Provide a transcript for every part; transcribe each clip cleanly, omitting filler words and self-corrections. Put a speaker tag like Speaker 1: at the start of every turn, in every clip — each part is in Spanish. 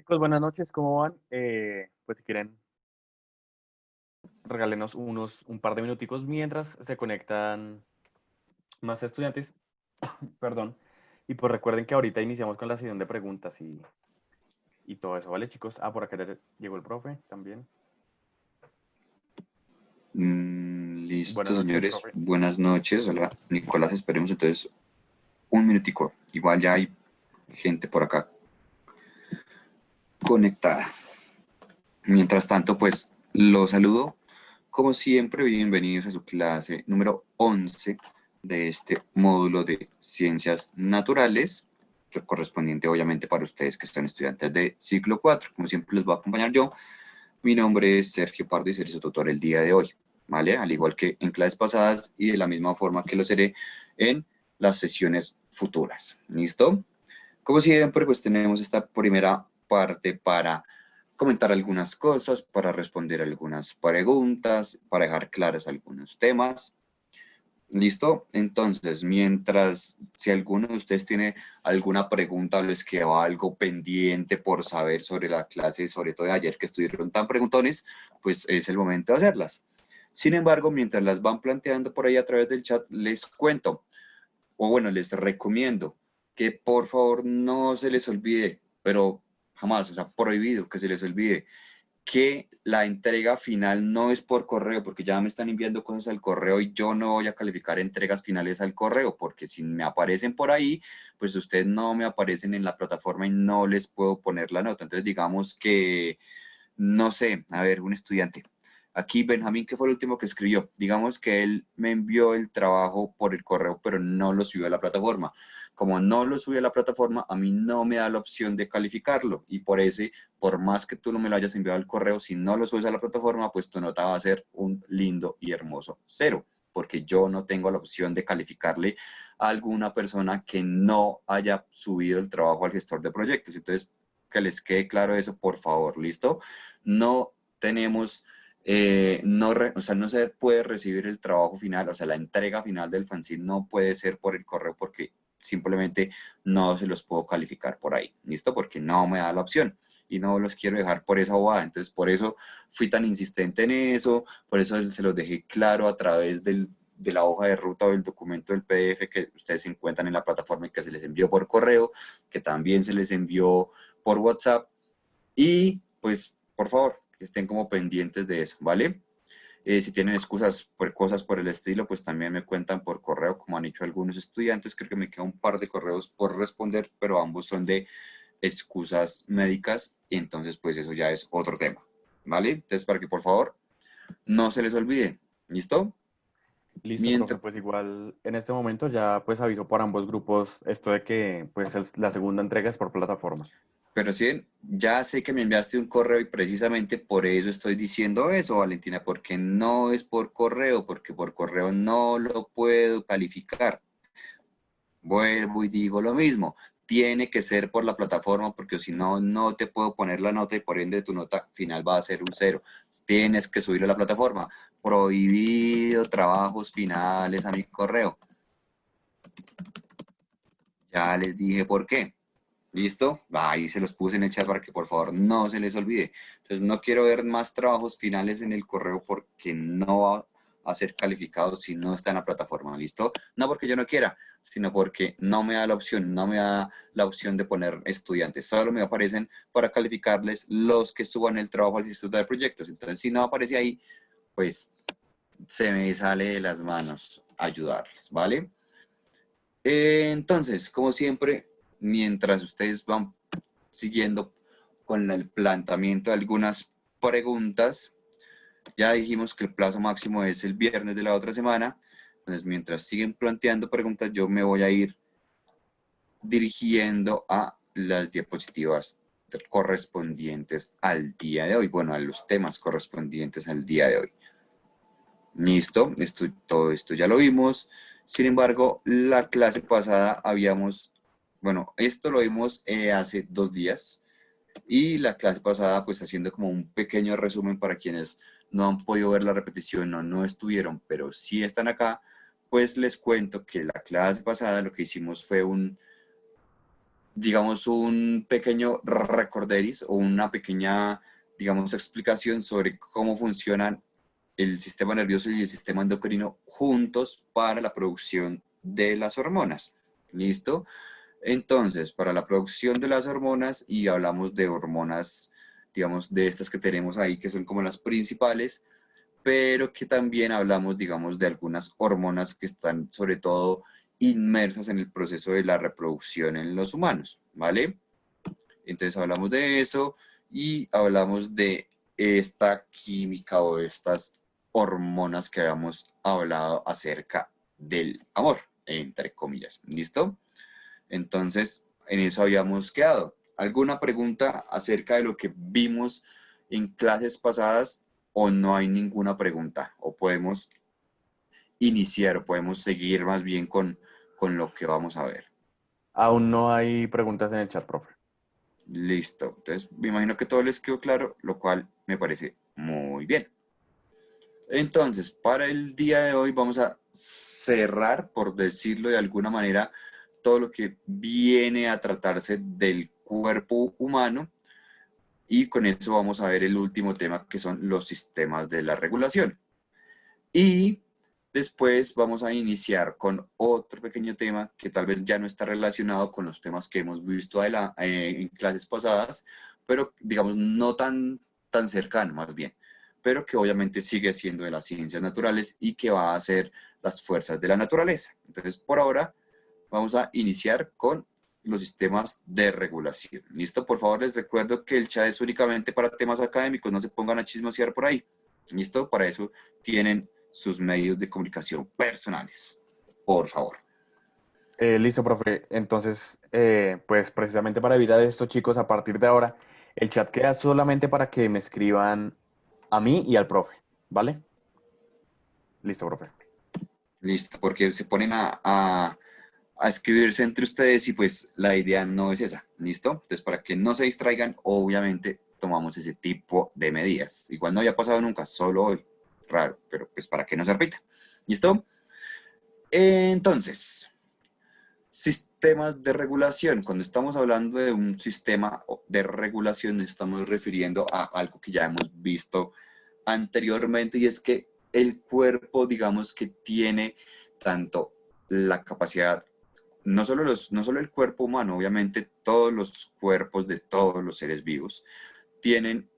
Speaker 1: Chicos, buenas noches, ¿cómo van? Pues si quieren, regálenos un par de minuticos mientras se conectan más estudiantes, perdón. Y pues recuerden que ahorita iniciamos con la sesión de preguntas y todo eso, ¿vale, chicos? Por acá ya llegó el profe también.
Speaker 2: Listo,
Speaker 1: Buenas noches,
Speaker 2: señores.
Speaker 1: profe.
Speaker 2: Buenas noches. Hola, Nicolás. Esperemos entonces un minutico. Igual ya hay gente por acá conectada. Mientras tanto, pues los saludo. Como siempre, bienvenidos a su clase número 11 de este módulo de Ciencias Naturales, correspondiente obviamente para ustedes que están estudiantes de ciclo 4. Como siempre, les voy a acompañar yo. Mi nombre es Sergio Pardo y seré su tutor el día de hoy, ¿vale? Al igual que en clases pasadas y de la misma forma que lo seré en las sesiones futuras. ¿Listo? Como siempre, pues tenemos esta primera parte para comentar algunas cosas, para responder algunas preguntas, para dejar claros algunos temas. ¿Listo? Entonces, mientras, si alguno de ustedes tiene alguna pregunta o les quedaba algo pendiente por saber sobre la clase, sobre todo de ayer que estuvieron tan preguntones, pues es el momento de hacerlas. Sin embargo, mientras las van planteando por ahí a través del chat, les cuento, o bueno, les recomiendo que por favor no se les olvide, pero jamás, o sea, prohibido que se les olvide que la entrega final no es por correo, porque ya me están enviando cosas al correo y yo no voy a calificar entregas finales al correo, porque si me aparecen por ahí, pues ustedes no me aparecen en la plataforma y no les puedo poner la nota. Entonces digamos que, no sé, a ver, un estudiante. Aquí Benjamín, que fue el último que escribió, digamos que él me envió el trabajo por el correo, pero no lo subió a la plataforma. Como no lo subió a la plataforma, a mí no me da la opción de calificarlo y por más que tú no me lo hayas enviado al correo, si no lo subes a la plataforma, pues tu nota va a ser un lindo y hermoso 0, porque yo no tengo la opción de calificarle a alguna persona que no haya subido el trabajo al gestor de proyectos. Entonces, que les quede claro eso, por favor, ¿listo? No tenemos o sea, no se puede recibir el trabajo final, o sea, la entrega final del fanzine no puede ser por el correo porque simplemente no se los puedo calificar por ahí, ¿listo? Porque no me da la opción y no los quiero dejar por esa bobada. Entonces, por eso fui tan insistente en eso, por eso se los dejé claro a través de la hoja de ruta o del documento del PDF que ustedes encuentran en la plataforma y que se les envió por correo, que también se les envió por WhatsApp y pues, por favor, que estén como pendientes de eso, ¿vale? Si tienen excusas por cosas por el estilo, pues también me cuentan por correo, como han hecho algunos estudiantes. Creo que me queda un par de correos por responder, pero ambos son de excusas médicas, y entonces pues eso ya es otro tema, ¿vale? Entonces, para que por favor no se les olvide, ¿listo?
Speaker 1: Listo, profe,
Speaker 2: Mientras,
Speaker 1: pues igual en este momento ya pues aviso por ambos grupos esto de que pues la segunda entrega es por plataforma.
Speaker 2: pero sí, ya sé que me enviaste un correo y precisamente por eso estoy diciendo eso, Valentina, porque no es por correo, porque por correo no lo puedo calificar. Vuelvo y digo lo mismo, tiene que ser por la plataforma porque si no, no te puedo poner la nota y por ende tu nota final va a ser un 0. Tienes que subirlo a la plataforma. Prohibido trabajos finales a mi correo. Ya les dije por qué. ¿Listo? Ahí se los puse en el chat para que por favor no se les olvide. Entonces no quiero ver más trabajos finales en el correo porque no va a ser calificado si no está en la plataforma. ¿Listo? No porque yo no quiera, sino porque no me da la opción, no me da la opción de poner estudiantes. Solo me aparecen para calificarles los que suban el trabajo al Instituto de Proyectos. Entonces si no aparece ahí, pues se me sale de las manos ayudarles, ¿vale? Entonces, como siempre, mientras ustedes van siguiendo con el planteamiento de algunas preguntas, ya dijimos que el plazo máximo es el viernes de la otra semana. Entonces, mientras siguen planteando preguntas, yo me voy a ir dirigiendo a las diapositivas correspondientes al día de hoy. Bueno, a los temas correspondientes al día de hoy. Listo, todo esto ya lo vimos. Sin embargo, la clase pasada bueno, esto lo vimos hace 2 días y la clase pasada pues haciendo como un pequeño resumen para quienes no han podido ver la repetición o no estuvieron, pero sí están acá, pues les cuento que la clase pasada lo que hicimos fue digamos, un pequeño recorderis o una pequeña, digamos, explicación sobre cómo funcionan el sistema nervioso y el sistema endocrino juntos para la producción de las hormonas. ¿Listo? Entonces, para la producción de las hormonas, y hablamos de hormonas, digamos, de estas que tenemos ahí, que son como las principales, pero que también hablamos, digamos, de algunas hormonas que están sobre todo inmersas en el proceso de la reproducción en los humanos, ¿vale? Entonces hablamos de eso y hablamos de esta química o estas hormonas que habíamos hablado acerca del amor, entre comillas. ¿Listo? Entonces, en eso habíamos quedado. ¿Alguna pregunta acerca de lo que vimos en clases pasadas o no hay ninguna pregunta? ¿O podemos iniciar o podemos seguir más bien con lo que vamos a ver?
Speaker 1: Aún no hay preguntas en el chat, profe.
Speaker 2: Listo. Entonces, me imagino que todo les quedó claro, lo cual me parece muy bien. Entonces, para el día de hoy vamos a cerrar, por decirlo de alguna manera, todo lo que viene a tratarse del cuerpo humano y con eso vamos a ver el último tema que son los sistemas de la regulación. Y después vamos a iniciar con otro pequeño tema que tal vez ya no está relacionado con los temas que hemos visto en clases pasadas, pero digamos no tan cercano más bien, pero que obviamente sigue siendo de las ciencias naturales y que va a ser las fuerzas de la naturaleza. Entonces, por ahora, vamos a iniciar con los sistemas de regulación. ¿Listo? Por favor, les recuerdo que el chat es únicamente para temas académicos, no se pongan a chismosear por ahí. ¿Listo? Para eso tienen sus medios de comunicación personales. Por favor.
Speaker 1: Listo, profe. Entonces, pues precisamente para evitar esto, chicos, a partir de ahora, el chat queda solamente para que me escriban a mí y al profe, ¿vale? Listo, profe.
Speaker 2: Listo, porque se ponen a escribirse entre ustedes y pues la idea no es esa. ¿Listo? Entonces, para que no se distraigan, obviamente tomamos ese tipo de medidas. Igual no había pasado nunca, solo hoy. Raro, pero pues para que no se repita. ¿Listo? Entonces, sistemas de regulación. Cuando estamos hablando de un sistema de regulación, nos estamos refiriendo a algo que ya hemos visto anteriormente y es que el cuerpo, digamos que tiene tanto la capacidad, no solo el cuerpo humano, obviamente todos los cuerpos de todos los seres vivos tienen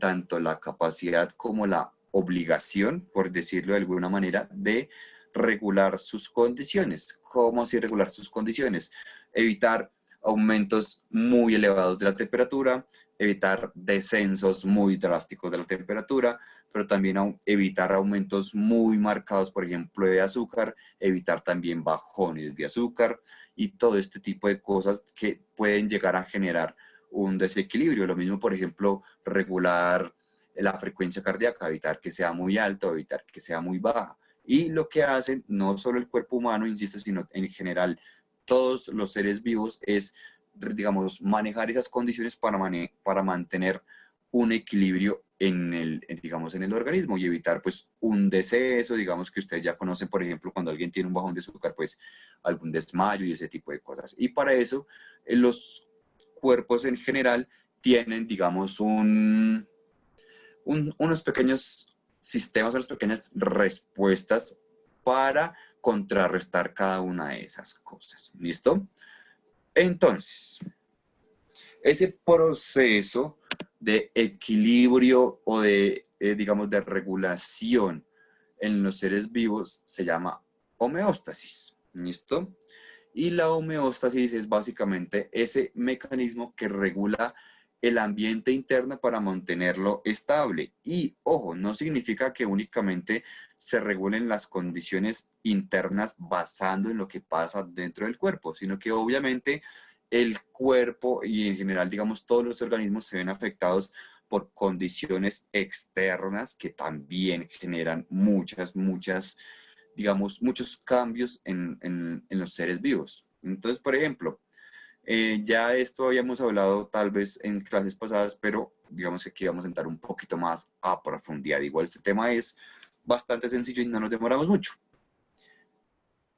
Speaker 2: tanto la capacidad como la obligación, por decirlo de alguna manera, de regular sus condiciones. ¿Cómo así regular sus condiciones? Evitar aumentos muy elevados de la temperatura, evitar descensos muy drásticos de la temperatura, pero también evitar aumentos muy marcados, por ejemplo, de azúcar, evitar también bajones de azúcar y todo este tipo de cosas que pueden llegar a generar un desequilibrio. Lo mismo, por ejemplo, regular la frecuencia cardíaca, evitar que sea muy alta o evitar que sea muy baja. Y lo que hacen no solo el cuerpo humano, insisto, sino en general todos los seres vivos es, digamos, manejar esas condiciones para mantener un equilibrio digamos, en el organismo y evitar pues un deceso, digamos que ustedes ya conocen, por ejemplo, cuando alguien tiene un bajón de azúcar, pues algún desmayo y ese tipo de cosas. Y para eso los cuerpos en general tienen, digamos, unos pequeños sistemas, unas pequeñas respuestas para contrarrestar cada una de esas cosas. ¿Listo? Entonces, ese proceso de equilibrio o digamos, de regulación en los seres vivos se llama homeostasis. ¿Listo? Y la homeostasis es básicamente ese mecanismo que regula el ambiente interno para mantenerlo estable. Y ojo, no significa que únicamente se regulen las condiciones internas basando en lo que pasa dentro del cuerpo, sino que obviamente el cuerpo y en general, digamos, todos los organismos se ven afectados por condiciones externas que también generan digamos, muchos cambios en los seres vivos. Entonces, por ejemplo, ya esto habíamos hablado tal vez en clases pasadas, pero digamos que aquí vamos a entrar un poquito más a profundidad. Igual este tema es bastante sencillo y no nos demoramos mucho.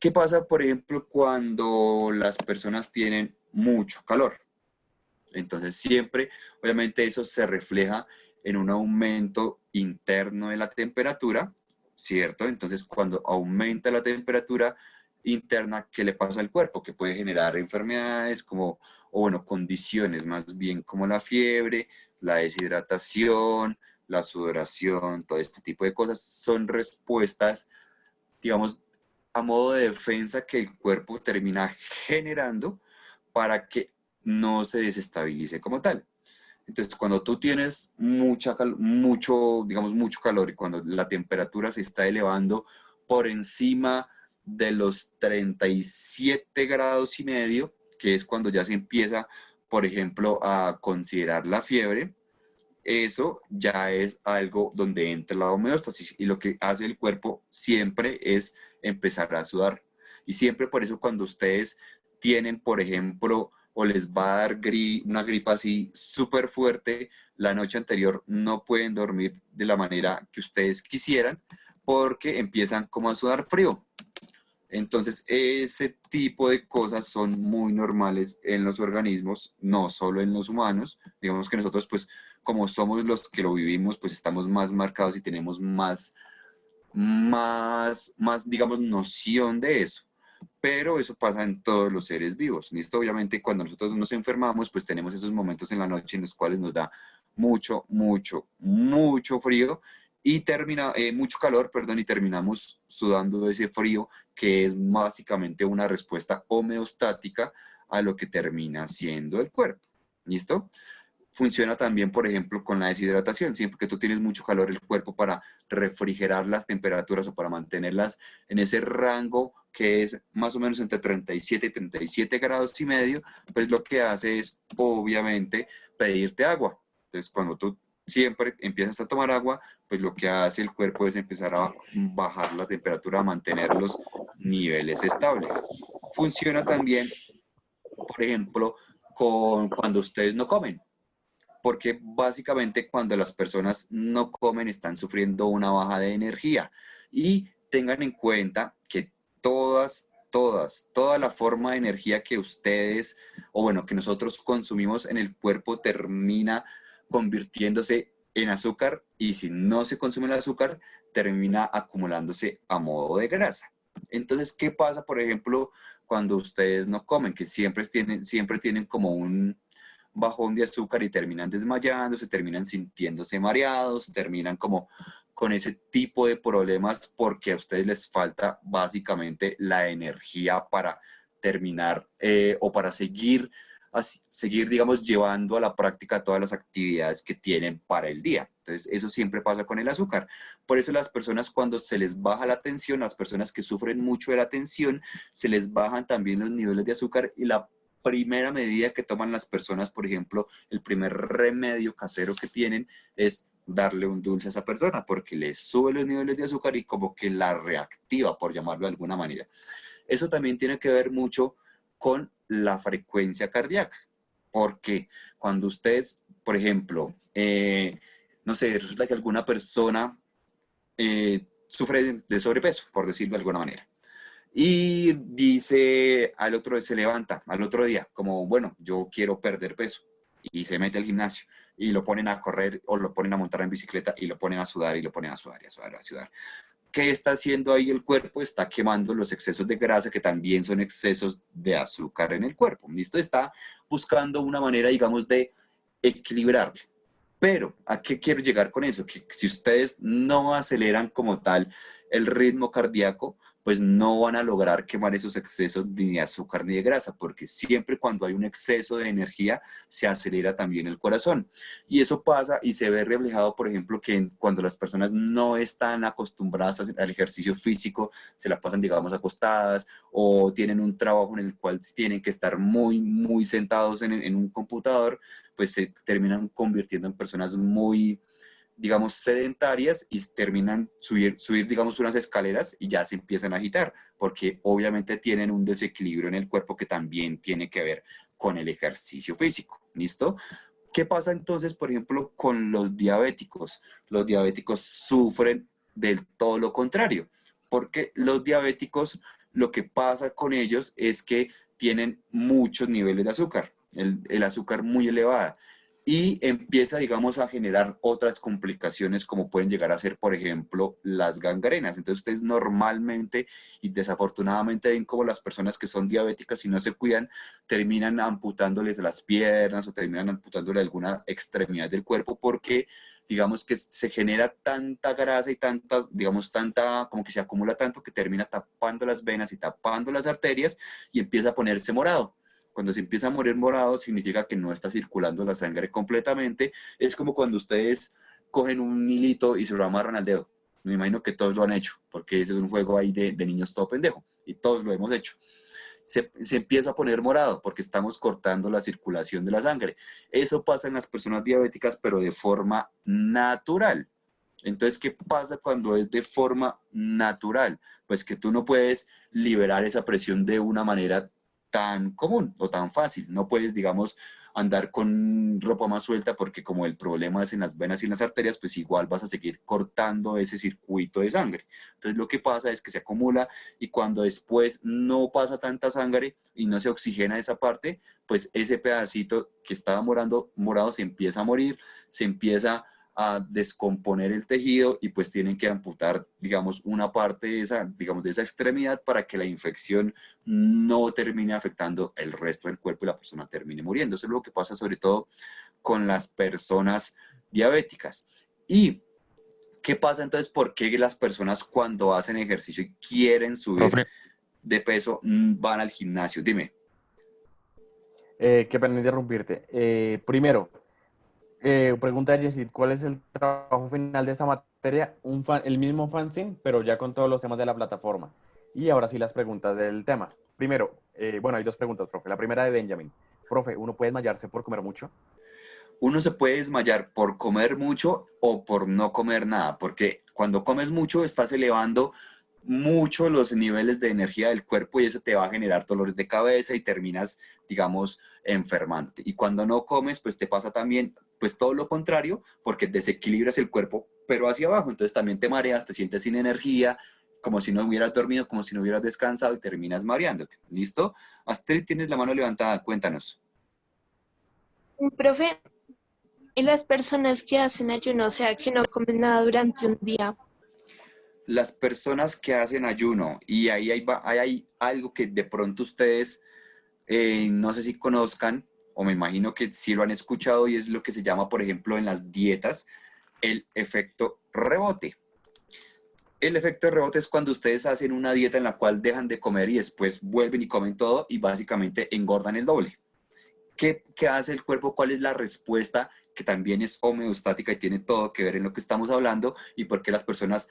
Speaker 2: ¿Qué pasa, por ejemplo, cuando las personas tienen mucho calor. Entonces siempre, obviamente eso se refleja en un aumento interno de la temperatura, ¿cierto? Entonces cuando aumenta la temperatura interna, ¿qué le pasa al cuerpo? Que puede generar enfermedades como, o bueno, condiciones más bien como la fiebre, la deshidratación, la sudoración, todo este tipo de cosas son respuestas, digamos, a modo de defensa que el cuerpo termina generando para que no se desestabilice como tal. Entonces, cuando tú tienes mucho calor y cuando la temperatura se está elevando por encima de los 37 grados y medio, que es cuando ya se empieza, por ejemplo, a considerar la fiebre, eso ya es algo donde entra la homeostasis y lo que hace el cuerpo siempre es empezar a sudar. Y siempre por eso cuando ustedes tienen, por ejemplo, o les va a dar una gripa así súper fuerte, la noche anterior no pueden dormir de la manera que ustedes quisieran porque empiezan como a sudar frío. Entonces, ese tipo de cosas son muy normales en los organismos, no solo en los humanos. Digamos que nosotros, pues, como somos los que lo vivimos, pues estamos más marcados y tenemos digamos, noción de eso. Pero eso pasa en todos los seres vivos. ¿Listo? Obviamente, cuando nosotros nos enfermamos, pues tenemos esos momentos en la noche en los cuales nos da mucho frío y mucho calor, perdón, y terminamos sudando ese frío que es básicamente una respuesta homeostática a lo que termina siendo el cuerpo. ¿Listo? Funciona también, por ejemplo, con la deshidratación. Siempre que tú tienes mucho calor, el cuerpo para refrigerar las temperaturas o para mantenerlas en ese rango que es más o menos entre 37 y 37 grados y medio, pues lo que hace es, obviamente, pedirte agua. Entonces, cuando tú siempre empiezas a tomar agua, pues lo que hace el cuerpo es empezar a bajar la temperatura, a mantener los niveles estables. Funciona también, por ejemplo, cuando ustedes no comen, porque básicamente cuando las personas no comen están sufriendo una baja de energía. Y tengan en cuenta que toda la forma de energía que ustedes, o bueno, que nosotros consumimos en el cuerpo termina convirtiéndose en azúcar y si no se consume el azúcar, termina acumulándose a modo de grasa. Entonces, ¿qué pasa, por ejemplo, cuando ustedes no comen? Que siempre tienen como un bajón de azúcar y terminan desmayándose, terminan sintiéndose mareados, terminan como con ese tipo de problemas porque a ustedes les falta básicamente la energía para terminar o para seguir, digamos, llevando a la práctica todas las actividades que tienen para el día. Entonces, eso siempre pasa con el azúcar. Por eso las personas cuando se les baja la tensión, las personas que sufren mucho de la tensión, se les bajan también los niveles de azúcar y la primera medida que toman las personas, por ejemplo, el primer remedio casero que tienen es darle un dulce a esa persona porque le sube los niveles de azúcar y como que la reactiva, por llamarlo de alguna manera. Eso también tiene que ver mucho con la frecuencia cardíaca, porque cuando ustedes, por ejemplo, no sé, resulta que alguna persona sufre de sobrepeso, por decirlo de alguna manera. Y dice se levanta al otro día, como, bueno, yo quiero perder peso. Y se mete al gimnasio y lo ponen a correr o lo ponen a montar en bicicleta y lo ponen a sudar y lo ponen a sudar y a sudar, a sudar. ¿Qué está haciendo ahí el cuerpo? Está quemando los excesos de grasa que también son excesos de azúcar en el cuerpo. ¿Listo? Está buscando una manera, digamos, de equilibrarlo. Pero, ¿a qué quiero llegar con eso? Que si ustedes no aceleran como tal el ritmo cardíaco, pues no van a lograr quemar esos excesos ni de azúcar ni de grasa, porque siempre cuando hay un exceso de energía se acelera también el corazón. Y eso pasa y se ve reflejado, por ejemplo, que cuando las personas no están acostumbradas al ejercicio físico, se la pasan, digamos, acostadas o tienen un trabajo en el cual tienen que estar muy sentados en un computador, pues se terminan convirtiendo en personas muy, digamos, sedentarias y terminan subir, digamos, unas escaleras y ya se empiezan a agitar, porque obviamente tienen un desequilibrio en el cuerpo que también tiene que ver con el ejercicio físico. ¿Listo? ¿Qué pasa entonces, por ejemplo, con los diabéticos? Los diabéticos sufren del todo lo contrario, porque los diabéticos, lo que pasa con ellos es que tienen muchos niveles de azúcar, el azúcar muy elevada. Y empieza, digamos, a generar otras complicaciones como pueden llegar a ser, por ejemplo, las gangrenas. Entonces ustedes normalmente y desafortunadamente ven como las personas que son diabéticas y no se cuidan, terminan amputándoles las piernas o terminan amputándole alguna extremidad del cuerpo porque digamos que se genera tanta grasa y tanta, digamos, tanta, como que se acumula tanto que termina tapando las venas y tapando las arterias y empieza a ponerse morado. Cuando se empieza a morir morado significa que no está circulando la sangre completamente. Es como cuando ustedes cogen un hilito y se lo amarran al dedo. Me imagino que todos lo han hecho, porque ese es un juego ahí de niños todo pendejo, y todos lo hemos hecho. Se empieza a poner morado porque estamos cortando la circulación de la sangre. Eso pasa en las personas diabéticas, pero de forma natural. Entonces, ¿qué pasa cuando es de forma natural? Pues que tú no puedes liberar esa presión de una manera tan común o tan fácil. No puedes, digamos, andar con ropa más suelta porque como el problema es en las venas y en las arterias, pues igual vas a seguir cortando ese circuito de sangre. Entonces lo que pasa es que se acumula y cuando después no pasa tanta sangre y no se oxigena esa parte, pues ese pedacito que estaba morado se empieza a morir, se empieza a descomponer el tejido y pues tienen que amputar, digamos, una parte de esa, digamos, de esa extremidad para que la infección no termine afectando el resto del cuerpo y la persona termine muriendo. Eso es lo que pasa sobre todo con las personas diabéticas. ¿Y qué pasa entonces? ¿Por qué las personas cuando hacen ejercicio y quieren subir
Speaker 1: Profe,
Speaker 2: de peso van al gimnasio? Dime.
Speaker 1: qué pena interrumpirte. Primero, pregunta de Jessit, ¿cuál es el trabajo final de esta materia? El mismo fanzine, pero ya con todos los temas de la plataforma. Y ahora sí las preguntas del tema. Primero, bueno, hay dos preguntas, profe. La primera de Benjamin. Profe, ¿uno puede desmayarse por comer mucho?
Speaker 2: Uno se puede desmayar por comer mucho o por no comer nada, porque cuando comes mucho estás elevando mucho los niveles de energía del cuerpo y eso te va a generar dolores de cabeza y terminas, digamos, enfermándote. Y cuando no comes, pues te pasa también, pues todo lo contrario, porque desequilibras el cuerpo, pero hacia abajo. Entonces también te mareas, te sientes sin energía, como si no hubieras dormido, como si no hubieras descansado y terminas mareándote. ¿Listo? Astrid, tienes la mano levantada, cuéntanos.
Speaker 3: Profe, y las personas que hacen ayuno, o sea, que no comen nada durante un día.
Speaker 2: Las personas que hacen ayuno, y ahí hay algo que de pronto ustedes no sé si conozcan, o me imagino que sí lo han escuchado, y es lo que se llama, por ejemplo, en las dietas, el efecto rebote. El efecto de rebote es cuando ustedes hacen una dieta en la cual dejan de comer y después vuelven y comen todo y básicamente engordan el doble. ¿Qué hace el cuerpo? ¿Cuál es la respuesta? Que también es homeostática y tiene todo que ver en lo que estamos hablando y por qué las personas,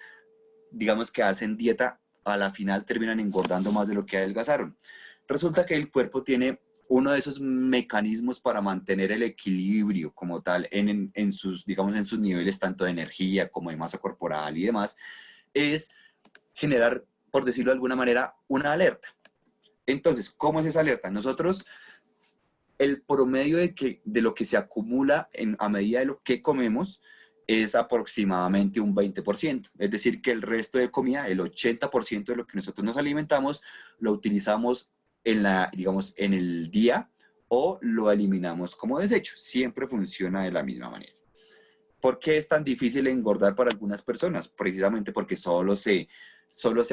Speaker 2: digamos que hacen dieta, a la final terminan engordando más de lo que adelgazaron. Resulta que el cuerpo tiene uno de esos mecanismos para mantener el equilibrio como tal en sus, digamos, en sus niveles tanto de energía como de masa corporal y demás, es generar, por decirlo de alguna manera, una alerta. Entonces, ¿cómo es esa alerta? Nosotros, el promedio de lo que se acumula a medida de lo que comemos es aproximadamente un 20%. Es decir, que el resto de comida, el 80% de lo que nosotros nos alimentamos, lo utilizamos digamos, en el día o lo eliminamos como desecho. Siempre funciona de la misma manera. ¿Por qué es tan difícil engordar para algunas personas? Precisamente porque solo se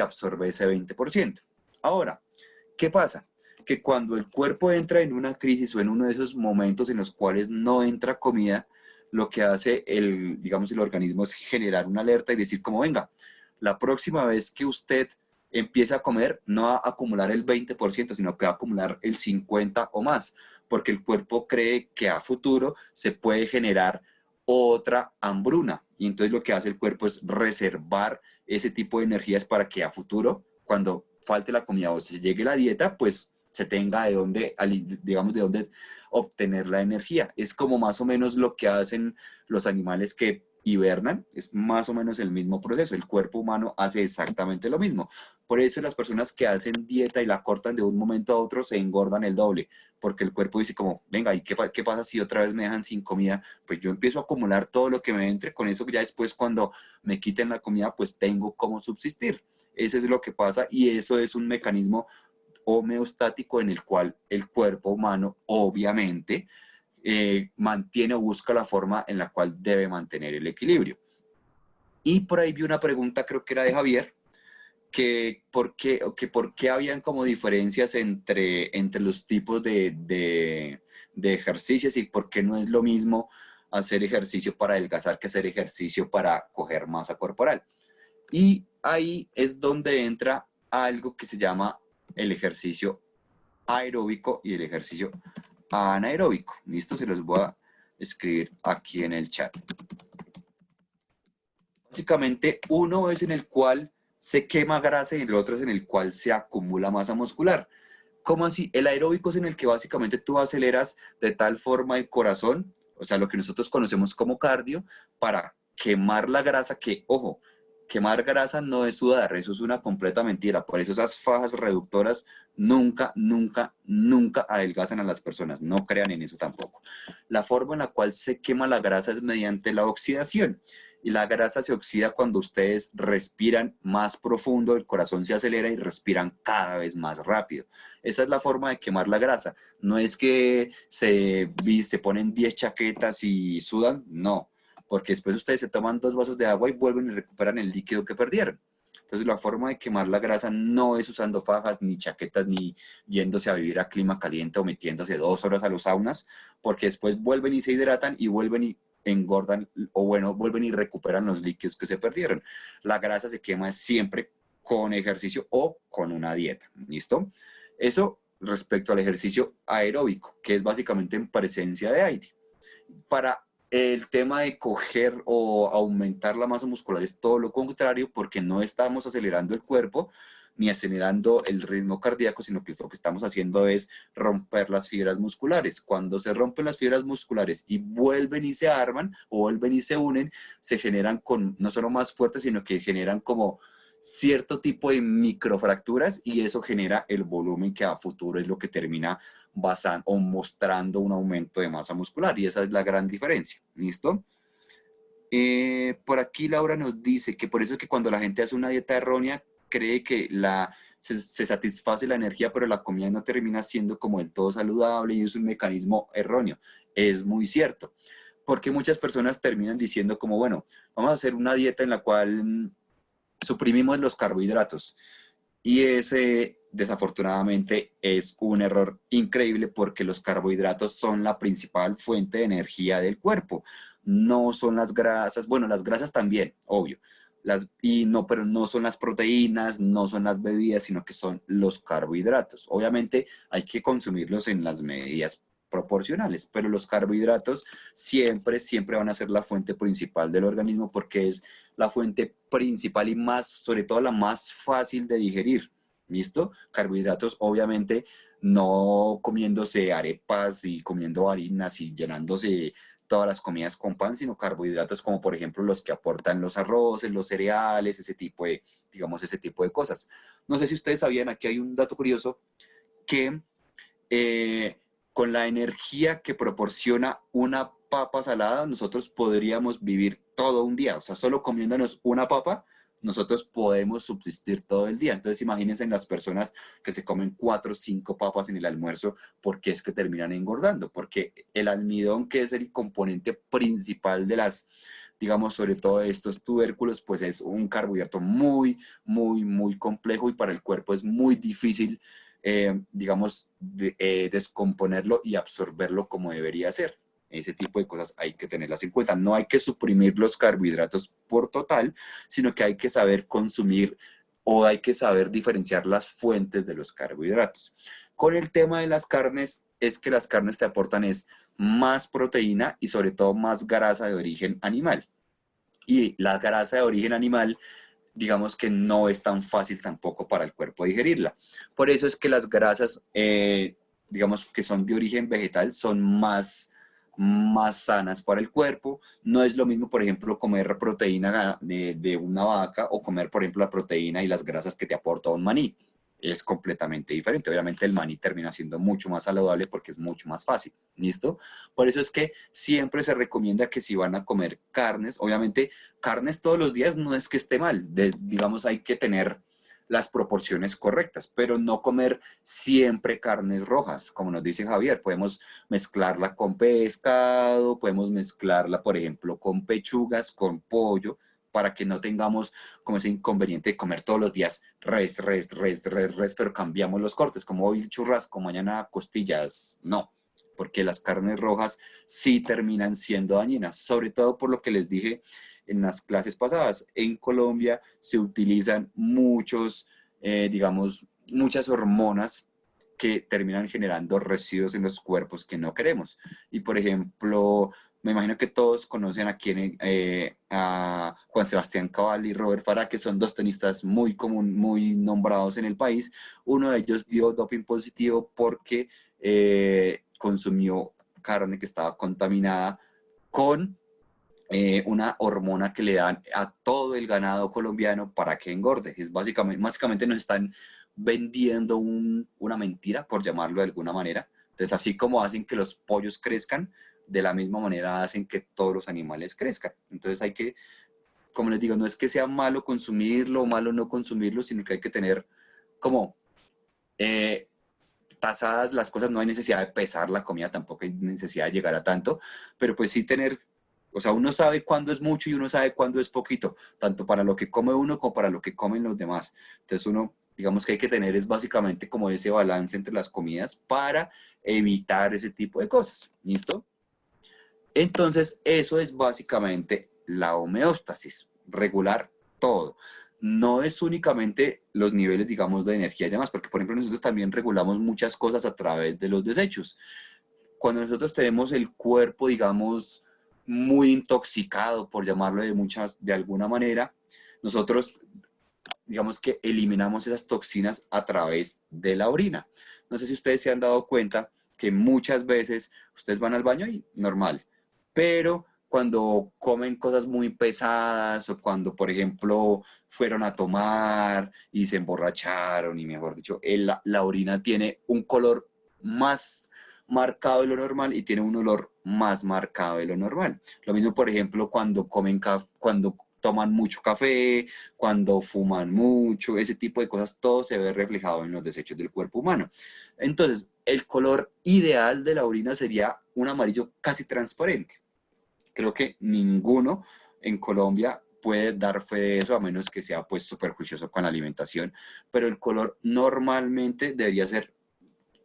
Speaker 2: absorbe ese 20%. Ahora, ¿qué pasa? Que cuando el cuerpo entra en una crisis o en uno de esos momentos en los cuales no entra comida, lo que hace digamos, el organismo es generar una alerta y decir como, venga, la próxima vez que usted empiece a comer, no va a acumular el 20%, sino que va a acumular el 50% o más, porque el cuerpo cree que a futuro se puede generar otra hambruna. Y entonces lo que hace el cuerpo es reservar ese tipo de energías para que a futuro, cuando falte la comida o se llegue la dieta, pues se tenga de dónde, digamos, de dónde obtener la energía. Es como más o menos lo que hacen los animales que hibernan, es más o menos el mismo proceso. El cuerpo humano hace exactamente lo mismo. Por eso las personas que hacen dieta y la cortan de un momento a otro se engordan el doble, porque el cuerpo dice como, venga, ¿y qué pasa si otra vez me dejan sin comida? Pues yo empiezo a acumular todo lo que me entre, con eso ya después cuando me quiten la comida, pues tengo cómo subsistir. Eso es lo que pasa y eso es un mecanismo homeostático en el cual el cuerpo humano obviamente mantiene o busca la forma en la cual debe mantener el equilibrio. Y por ahí vi una pregunta, creo que era de Javier, que por qué habían como diferencias entre los tipos de ejercicios y por qué no es lo mismo hacer ejercicio para adelgazar que hacer ejercicio para coger masa corporal. Y ahí es donde entra algo que se llama el ejercicio aeróbico y el ejercicio anaeróbico. ¿Listo? Se los voy a escribir aquí en el chat. Básicamente, uno es en el cual se quema grasa y el otro es en el cual se acumula masa muscular. ¿Cómo así? El aeróbico es en el que básicamente tú aceleras de tal forma el corazón, o sea, lo que nosotros conocemos como cardio, para quemar la grasa que, ojo, quemar grasa no es sudar, eso es una completa mentira. Por eso esas fajas reductoras nunca, nunca, nunca adelgazan a las personas. No crean en eso tampoco. La forma en la cual se quema la grasa es mediante la oxidación. Y la grasa se oxida cuando ustedes respiran más profundo, el corazón se acelera y respiran cada vez más rápido. Esa es la forma de quemar la grasa. No es que se ponen 10 chaquetas y sudan, no. Porque después ustedes se toman 2 vasos de agua y vuelven y recuperan el líquido que perdieron. Entonces la forma de quemar la grasa no es usando fajas, ni chaquetas, ni yéndose a vivir a clima caliente o metiéndose 2 horas a los saunas, porque después vuelven y se hidratan y vuelven y engordan, o bueno, vuelven y recuperan los líquidos que se perdieron. La grasa se quema siempre con ejercicio o con una dieta, ¿listo? Eso respecto al ejercicio aeróbico, que es básicamente en presencia de aire. Para el tema de coger o aumentar la masa muscular es todo lo contrario, porque no estamos acelerando el cuerpo ni acelerando el ritmo cardíaco, sino que lo que estamos haciendo es romper las fibras musculares. Cuando se rompen las fibras musculares y vuelven y se arman o vuelven y se unen, se generan no solo más fuertes, sino que generan como cierto tipo de microfracturas y eso genera el volumen que a futuro es lo que termina basando o mostrando un aumento de masa muscular, y esa es la gran diferencia. ¿Listo? Por aquí Laura nos dice que por eso es que cuando la gente hace una dieta errónea cree que se satisface la energía, pero la comida no termina siendo como del todo saludable y es un mecanismo erróneo. Es muy cierto, porque muchas personas terminan diciendo como, bueno, vamos a hacer una dieta en la cual suprimimos los carbohidratos. Y ese, desafortunadamente, es un error increíble porque los carbohidratos son la principal fuente de energía del cuerpo. No son las grasas, bueno, las grasas también, obvio. Pero no son las proteínas, no son las bebidas, sino que son los carbohidratos. Obviamente hay que consumirlos en las medidas proporcionales, pero los carbohidratos siempre, siempre van a ser la fuente principal del organismo porque es la fuente principal y más, sobre todo la más fácil de digerir. ¿Listo? Carbohidratos, obviamente, no comiéndose arepas y comiendo harinas y llenándose todas las comidas con pan, sino carbohidratos como por ejemplo los que aportan los arroces, los cereales, ese tipo de, digamos, ese tipo de cosas. No sé si ustedes sabían, aquí hay un dato curioso, que con la energía que proporciona una papa salada, nosotros podríamos vivir todo un día. O sea, solo comiéndonos una papa, nosotros podemos subsistir todo el día. Entonces, imagínense en las personas que se comen 4 o 5 papas en el almuerzo, ¿por qué es que terminan engordando? Porque el almidón, que es el componente principal de las, digamos, sobre todo de estos tubérculos, pues es un carbohidrato muy, muy, muy complejo y para el cuerpo es muy difícil digamos, descomponerlo y absorberlo como debería ser. Ese tipo de cosas hay que tenerlas en cuenta. No hay que suprimir los carbohidratos por total, sino que hay que saber consumir o hay que saber diferenciar las fuentes de los carbohidratos. Con el tema de las carnes, es que las carnes te aportan es más proteína y sobre todo más grasa de origen animal. Y la grasa de origen animal digamos que no es tan fácil tampoco para el cuerpo digerirla. Por eso es que las grasas, digamos que son de origen vegetal, son más sanas para el cuerpo. No es lo mismo, por ejemplo, comer proteína de una vaca o comer, por ejemplo, la proteína y las grasas que te aporta un maní. Es completamente diferente. Obviamente el maní termina siendo mucho más saludable porque es mucho más fácil. ¿Listo? Por eso es que siempre se recomienda que si van a comer carnes, obviamente carnes todos los días no es que esté mal. Digamos, hay que tener las proporciones correctas, pero no comer siempre carnes rojas, como nos dice Javier. Podemos mezclarla con pescado, podemos mezclarla, por ejemplo, con pechugas, con pollo, para que no tengamos como ese inconveniente de comer todos los días res, pero cambiamos los cortes, como hoy churrasco, mañana costillas, no, porque las carnes rojas sí terminan siendo dañinas, sobre todo por lo que les dije en las clases pasadas. En Colombia se utilizan digamos, muchas hormonas que terminan generando residuos en los cuerpos que no queremos. Y por ejemplo, me imagino que todos conocen a Juan Sebastián Cabal y Robert Farah, que son dos tenistas muy nombrados en el país. Uno de ellos dio doping positivo porque consumió carne que estaba contaminada con una hormona que le dan a todo el ganado colombiano para que engorde. Es básicamente nos están vendiendo una mentira, por llamarlo de alguna manera. Entonces, así como hacen que los pollos crezcan, de la misma manera hacen que todos los animales crezcan. Entonces hay que, como les digo, no es que sea malo consumirlo o malo no consumirlo, sino que hay que tener como tasadas las cosas. No hay necesidad de pesar la comida, tampoco hay necesidad de llegar a tanto, pero pues sí tener, o sea, uno sabe cuándo es mucho y uno sabe cuándo es poquito, tanto para lo que come uno como para lo que comen los demás. Entonces uno, digamos que hay que tener es básicamente como ese balance entre las comidas para evitar ese tipo de cosas. ¿Listo? Entonces eso es básicamente la homeostasis, regular todo. No es únicamente los niveles, digamos, de energía y demás, porque por ejemplo nosotros también regulamos muchas cosas a través de los desechos. Cuando nosotros tenemos el cuerpo, digamos, muy intoxicado, por llamarlo de alguna manera, nosotros, digamos que eliminamos esas toxinas a través de la orina. No sé si ustedes se han dado cuenta que muchas veces ustedes van al baño y normal, pero cuando comen cosas muy pesadas o cuando, por ejemplo, fueron a tomar y se emborracharon y, mejor dicho, la orina tiene un color más marcado de lo normal y tiene un olor más marcado de lo normal. Lo mismo, por ejemplo, cuando cuando toman mucho café, cuando fuman mucho, ese tipo de cosas, todo se ve reflejado en los desechos del cuerpo humano. Entonces, el color ideal de la orina sería un amarillo casi transparente. Creo que ninguno en Colombia puede dar fe de eso, a menos que sea pues súper juicioso con la alimentación, pero el color normalmente debería ser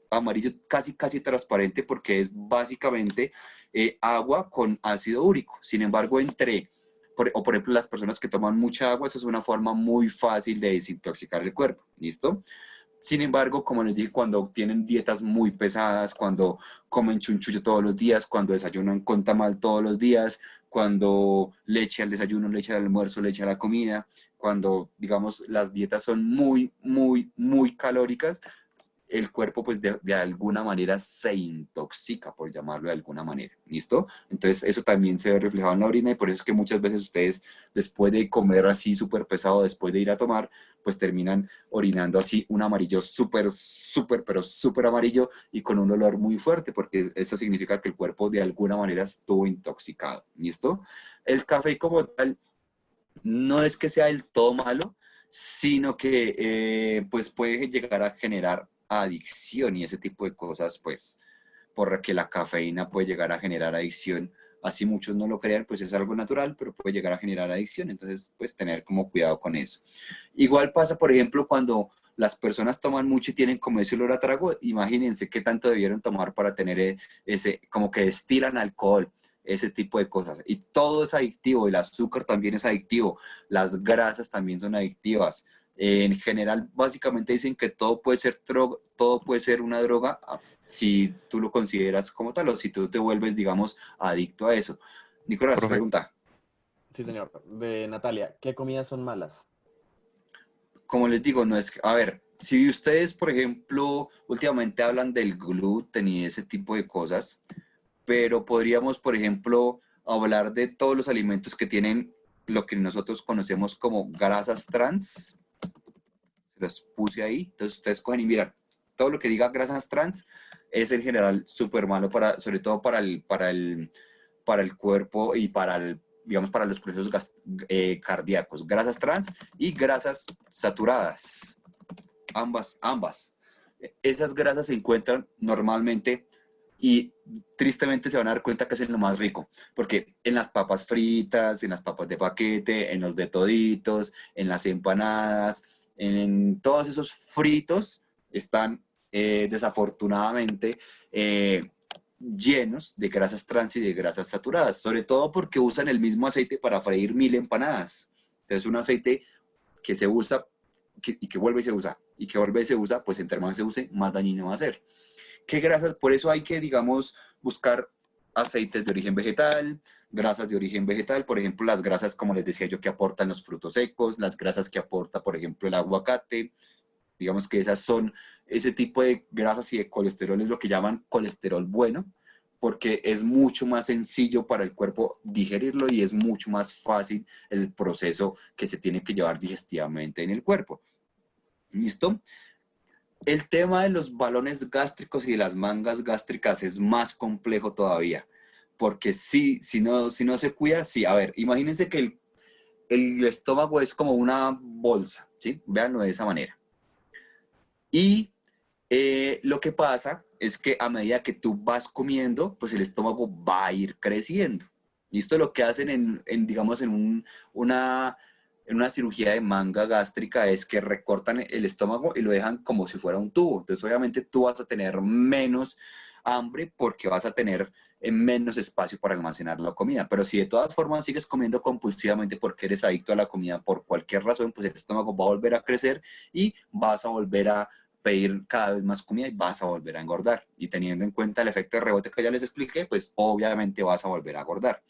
Speaker 2: amarillo casi transparente porque es básicamente agua con ácido úrico. Sin embargo, por ejemplo, las personas que toman mucha agua, eso es una forma muy fácil de desintoxicar el cuerpo. ¿Listo? Sin embargo, como les dije, cuando tienen dietas muy pesadas, cuando comen chunchullo todos los días, cuando desayunan con tamal todos los días, cuando leche al desayuno, leche al almuerzo, leche a la comida, cuando, digamos, las dietas son muy calóricas, el cuerpo pues de alguna manera se intoxica, por llamarlo de alguna manera, ¿listo? Entonces eso también se ve reflejado en la orina y por eso es que muchas veces ustedes después de comer así súper pesado, después de ir a tomar, pues terminan orinando así un amarillo pero súper amarillo y con un olor muy fuerte, porque eso significa que el cuerpo de alguna manera estuvo intoxicado, ¿listo? El café como tal no es que sea del todo malo, sino que pues puede llegar a generar adicción y ese tipo de cosas, pues porque la cafeína puede llegar a generar adicción. Así muchos no lo crean, pues es algo natural, pero puede llegar a generar adicción. Entonces, pues tener como cuidado con eso. Igual pasa, por ejemplo, cuando las personas toman mucho y tienen como ese olor a trago, imagínense qué tanto debieron tomar para tener como que destilan alcohol, ese tipo de cosas. Y todo es adictivo, el azúcar también es adictivo, las grasas también son adictivas. En general, básicamente dicen que todo puede ser una droga si tú lo consideras como tal o si tú te vuelves, digamos, adicto a eso. Nicolás,
Speaker 1: Profe,
Speaker 2: pregunta.
Speaker 1: sí, señor. De Natalia, ¿qué comidas son malas?
Speaker 2: Como les digo, no es, a ver, si ustedes, por ejemplo, últimamente hablan del gluten y ese tipo de cosas, pero podríamos, por ejemplo, hablar de todos los alimentos que tienen lo que nosotros conocemos como grasas trans. Los puse ahí, entonces ustedes cogen y miran, todo lo que diga grasas trans es en general súper malo para, sobre todo para el cuerpo y digamos, para los procesos cardíacos. Grasas trans y grasas saturadas. Ambas. Esas grasas se encuentran normalmente y tristemente se van a dar cuenta que es en lo más rico, porque en las papas fritas, en las papas de paquete, en los de toditos, en las empanadas, en todos esos fritos están desafortunadamente llenos de grasas trans y de grasas saturadas, sobre todo porque usan el mismo aceite para freír 1000 empanadas. Entonces un aceite que se usa y que vuelve y se usa, y que vuelve y se usa, pues entre más se use, más dañino va a ser. ¿Qué grasas? Por eso hay que, digamos, buscar aceites de origen vegetal, grasas de origen vegetal, por ejemplo, las grasas, como les decía yo, que aportan los frutos secos, las grasas que aporta, por ejemplo, el aguacate, digamos que esas son, ese tipo de grasas y de colesterol es lo que llaman colesterol bueno, porque es mucho más sencillo para el cuerpo digerirlo y es mucho más fácil el proceso que se tiene que llevar digestivamente en el cuerpo. ¿Listo? El tema de los balones gástricos y de las mangas gástricas es más complejo todavía, porque si no se cuida, sí, a ver, imagínense que el estómago es como una bolsa, ¿sí? Véanlo de esa manera. Y lo que pasa es que a medida que tú vas comiendo, pues el estómago va a ir creciendo. Y esto es lo que hacen digamos, en una cirugía de manga gástrica, es que recortan el estómago y lo dejan como si fuera un tubo. Entonces, obviamente, tú vas a tener menos hambre porque vas a tener menos espacio para almacenar la comida. Pero si de todas formas sigues comiendo compulsivamente porque eres adicto a la comida por cualquier razón, pues el estómago va a volver a crecer y vas a volver a pedir cada vez más comida y vas a volver a engordar. Y teniendo en cuenta el efecto de rebote que ya les expliqué, pues obviamente vas a volver a engordar.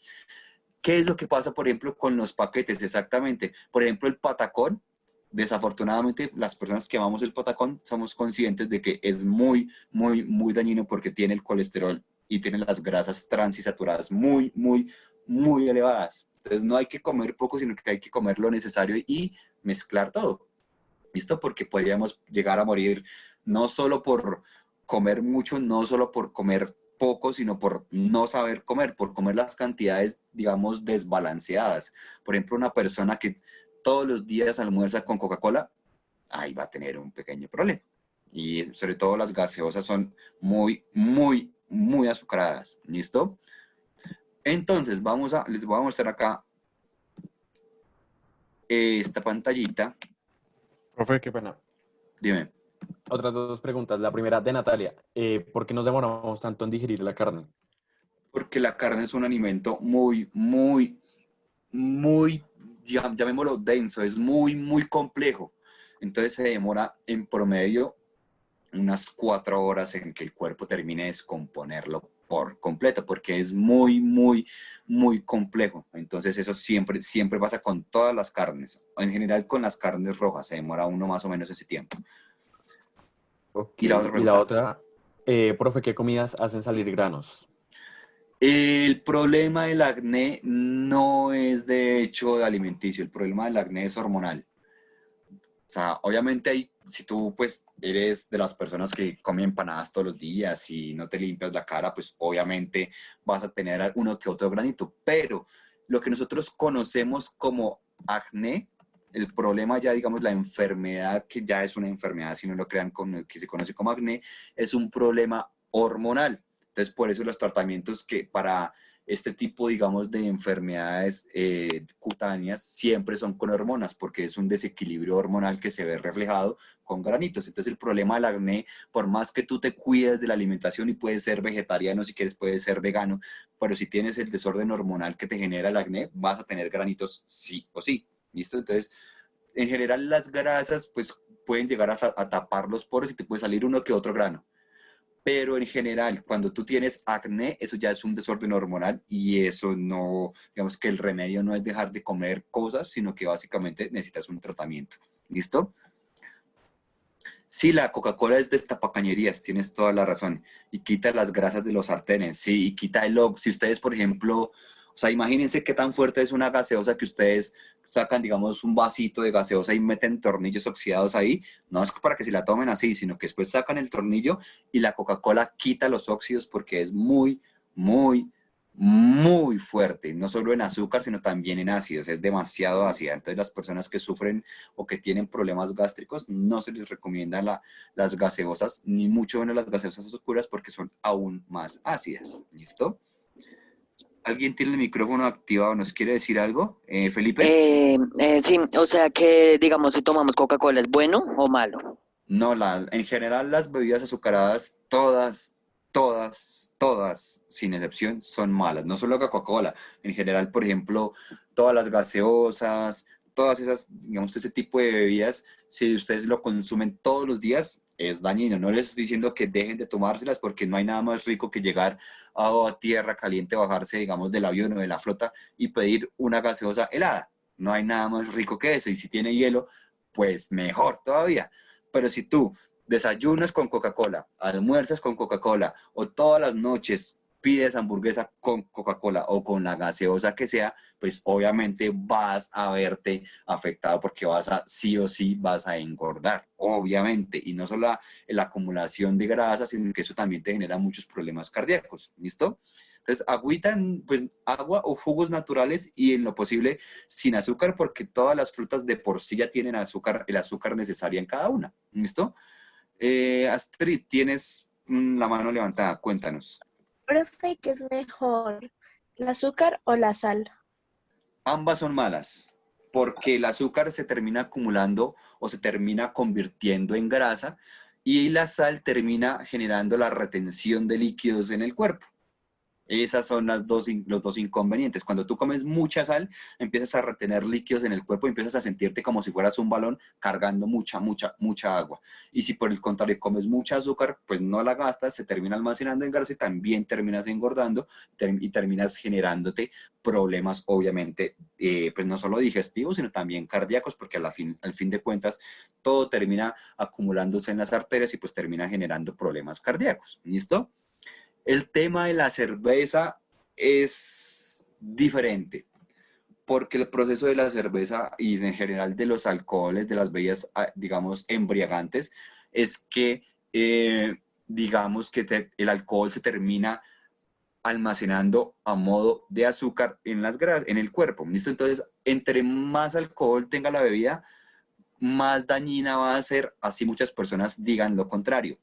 Speaker 2: ¿Qué es lo que pasa, por ejemplo, con los paquetes? Exactamente. Por ejemplo, el patacón. Desafortunadamente, las personas que amamos el patacón somos conscientes de que es muy, muy, muy dañino porque tiene el colesterol y tiene las grasas trans y saturadas muy, muy, muy elevadas. Entonces, no hay que comer poco, sino que hay que comer lo necesario y mezclar todo. ¿Listo? Porque podríamos llegar a morir no solo por comer mucho, no solo por comer poco, sino por no saber comer, por comer las cantidades, digamos, desbalanceadas. Por ejemplo, una persona que todos los días almuerza con Coca-Cola, ahí va a tener un pequeño problema. Y sobre todo las gaseosas son muy, muy, muy azucaradas. ¿Listo? Entonces, les voy a mostrar acá esta pantallita.
Speaker 1: Profe, qué pena.
Speaker 2: Dime.
Speaker 1: Otras dos preguntas. La primera de Natalia. ¿Por qué nos demoramos tanto en digerir la carne?
Speaker 2: Porque la carne es un alimento muy, muy, muy, llamémoslo denso, es muy, muy complejo. Entonces se demora en promedio unas 4 horas en que el cuerpo termine de descomponerlo por completo, porque es muy, muy, muy complejo. Entonces eso siempre, siempre pasa con todas las carnes. En general con las carnes rojas se demora uno más o menos ese tiempo.
Speaker 1: Ok.
Speaker 2: Y la otra
Speaker 1: Y la
Speaker 2: pregunta.
Speaker 1: otra, profe, ¿qué comidas hacen salir granos?
Speaker 2: El problema del acné no es de hecho alimenticio, el problema del acné es hormonal. O sea, obviamente si tú pues eres de las personas que comen empanadas todos los días y no te limpias la cara, pues obviamente vas a tener uno que otro granito. Pero lo que nosotros conocemos como acné, el problema ya, digamos, la enfermedad, que ya es una enfermedad, si no lo crean, que se conoce como acné, es un problema hormonal. Entonces, por eso los tratamientos que para este tipo, digamos, de enfermedades cutáneas siempre son con hormonas, porque es un desequilibrio hormonal que se ve reflejado con granitos. Entonces el problema del acné, por más que tú te cuides de la alimentación y puedes ser vegetariano, si quieres puedes ser vegano, pero si tienes el desorden hormonal que te genera el acné, vas a tener granitos sí o sí. ¿Listo? Entonces, en general las grasas pues pueden llegar a tapar los poros y te puede salir uno que otro grano. Pero en general, cuando tú tienes acné, eso ya es un desorden hormonal y eso no, digamos que el remedio no es dejar de comer cosas, sino que básicamente necesitas un tratamiento. ¿Listo? Sí, la Coca-Cola es destapacañerías, tienes toda la razón. Y quita las grasas de los sartenes, sí, y quita el log. Si ustedes, por ejemplo, o sea, imagínense qué tan fuerte es una gaseosa que ustedes sacan, digamos, un vasito de gaseosa y meten tornillos oxidados ahí. No es para que se la tomen así, sino que después sacan el tornillo y la Coca-Cola quita los óxidos porque es muy, muy, muy fuerte, no solo en azúcar, sino también en ácidos, es demasiado ácida. Entonces las personas que sufren o que tienen problemas gástricos, no se les recomienda las gaseosas, ni mucho menos las gaseosas oscuras, porque son aún más ácidas. ¿Listo? ¿Alguien tiene el micrófono activado? ¿Nos quiere decir algo? Felipe.
Speaker 4: Sí, o sea que, digamos, si tomamos Coca-Cola, ¿es bueno o malo?
Speaker 2: No, en general las bebidas azucaradas, todas, sin excepción, son malas. No solo Coca-Cola, en general, por ejemplo, todas las gaseosas, todas esas, digamos, ese tipo de bebidas, si ustedes lo consumen todos los días, es dañino. No les estoy diciendo que dejen de tomárselas porque no hay nada más rico que llegar a tierra caliente, bajarse, digamos, del avión o de la flota y pedir una gaseosa helada. No hay nada más rico que eso. Y si tiene hielo, pues mejor todavía. Pero si tú desayunas con Coca-Cola, almuerzas con Coca-Cola o todas las noches pides hamburguesa con Coca-Cola o con la gaseosa que sea, pues obviamente vas a verte afectado porque sí o sí vas a engordar, obviamente. Y no solo la acumulación de grasa, sino que eso también te genera muchos problemas cardíacos, ¿listo? Entonces, agüita, pues agua o jugos naturales y en lo posible sin azúcar, porque todas las frutas de por sí ya tienen azúcar, el azúcar necesaria en cada una. ¿Listo? Astrid, tienes la mano levantada, cuéntanos.
Speaker 3: Profe, ¿qué es mejor? ¿El azúcar o la sal?
Speaker 2: Ambas son malas, porque el azúcar se termina acumulando o se termina convirtiendo en grasa y la sal termina generando la retención de líquidos en el cuerpo. Esas son los dos inconvenientes. Cuando tú comes mucha sal, empiezas a retener líquidos en el cuerpo y empiezas a sentirte como si fueras un balón cargando mucha agua. Y si por el contrario comes mucha azúcar, pues no la gastas, se termina almacenando en grasa y también terminas engordando y terminas generándote problemas, obviamente, pues no solo digestivos, sino también cardíacos, porque al fin de cuentas todo termina acumulándose en las arterias y pues termina generando problemas cardíacos. ¿Listo? El tema de la cerveza es diferente, porque el proceso de la cerveza y en general de los alcoholes, de las bebidas, digamos, embriagantes, es que, digamos, que el alcohol se termina almacenando a modo de azúcar en el cuerpo. ¿Listo? Entonces, entre más alcohol tenga la bebida, más dañina va a ser, así muchas personas digan lo contrario.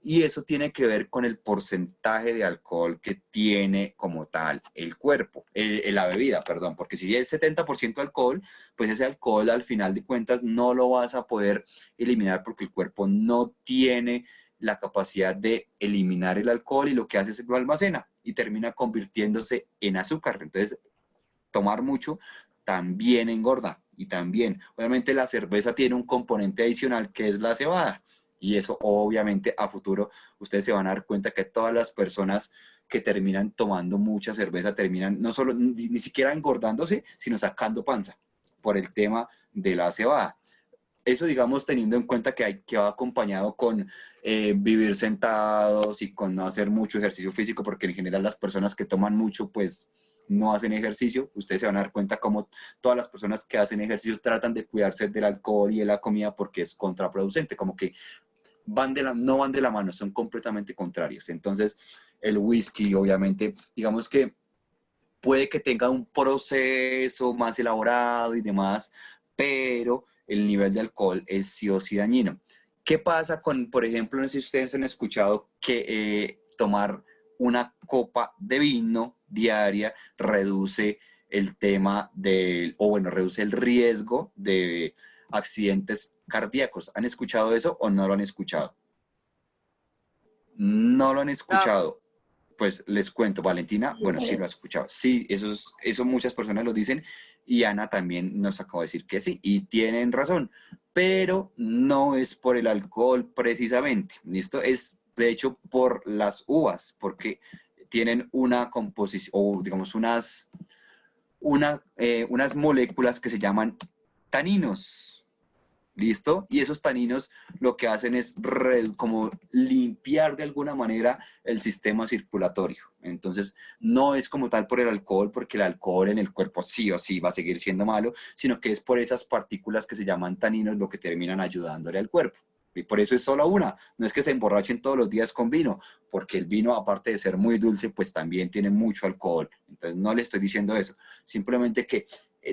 Speaker 2: Y eso tiene que ver con el porcentaje de alcohol que tiene como tal el cuerpo, la bebida, perdón, porque si es 70% alcohol, pues ese alcohol al final de cuentas no lo vas a poder eliminar porque el cuerpo no tiene la capacidad de eliminar el alcohol y lo que hace es que lo almacena y termina convirtiéndose en azúcar. Entonces, tomar mucho también engorda y también, obviamente la cerveza tiene un componente adicional que es la cebada. Y eso obviamente a futuro ustedes se van a dar cuenta que todas las personas que terminan tomando mucha cerveza terminan no solo ni siquiera engordándose, sino sacando panza por el tema de la cebada. Eso, digamos, teniendo en cuenta que va acompañado con vivir sentados y con no hacer mucho ejercicio físico, porque en general las personas que toman mucho, pues no hacen ejercicio. Ustedes se van a dar cuenta como todas las personas que hacen ejercicio tratan de cuidarse del alcohol y de la comida porque es contraproducente, como que no van de la mano, son completamente contrarios. Entonces, el whisky, obviamente, digamos que puede que tenga un proceso más elaborado y demás, pero el nivel de alcohol es sí o sí dañino. ¿Qué pasa con, por ejemplo, no sé si ustedes han escuchado que tomar una copa de vino diaria reduce el tema o bueno, reduce el riesgo de accidentes cardíacos? ¿Han escuchado eso o no lo han escuchado? No lo han escuchado. Pues les cuento, Valentina, bueno, sí lo ha escuchado. Sí, eso muchas personas lo dicen y Ana también nos acaba de decir que sí, y tienen razón, pero no es por el alcohol precisamente, ¿listo? Es de hecho por las uvas, porque tienen una composición, o digamos unas moléculas que se llaman taninos. ¿Listo? Y esos taninos lo que hacen es como limpiar de alguna manera el sistema circulatorio. Entonces, no es como tal por el alcohol, porque el alcohol en el cuerpo sí o sí va a seguir siendo malo, sino que es por esas partículas que se llaman taninos lo que terminan ayudándole al cuerpo. Y por eso es solo una. No es que se emborrachen todos los días con vino, porque el vino, aparte de ser muy dulce, pues también tiene mucho alcohol. Entonces no le estoy diciendo eso. Simplemente que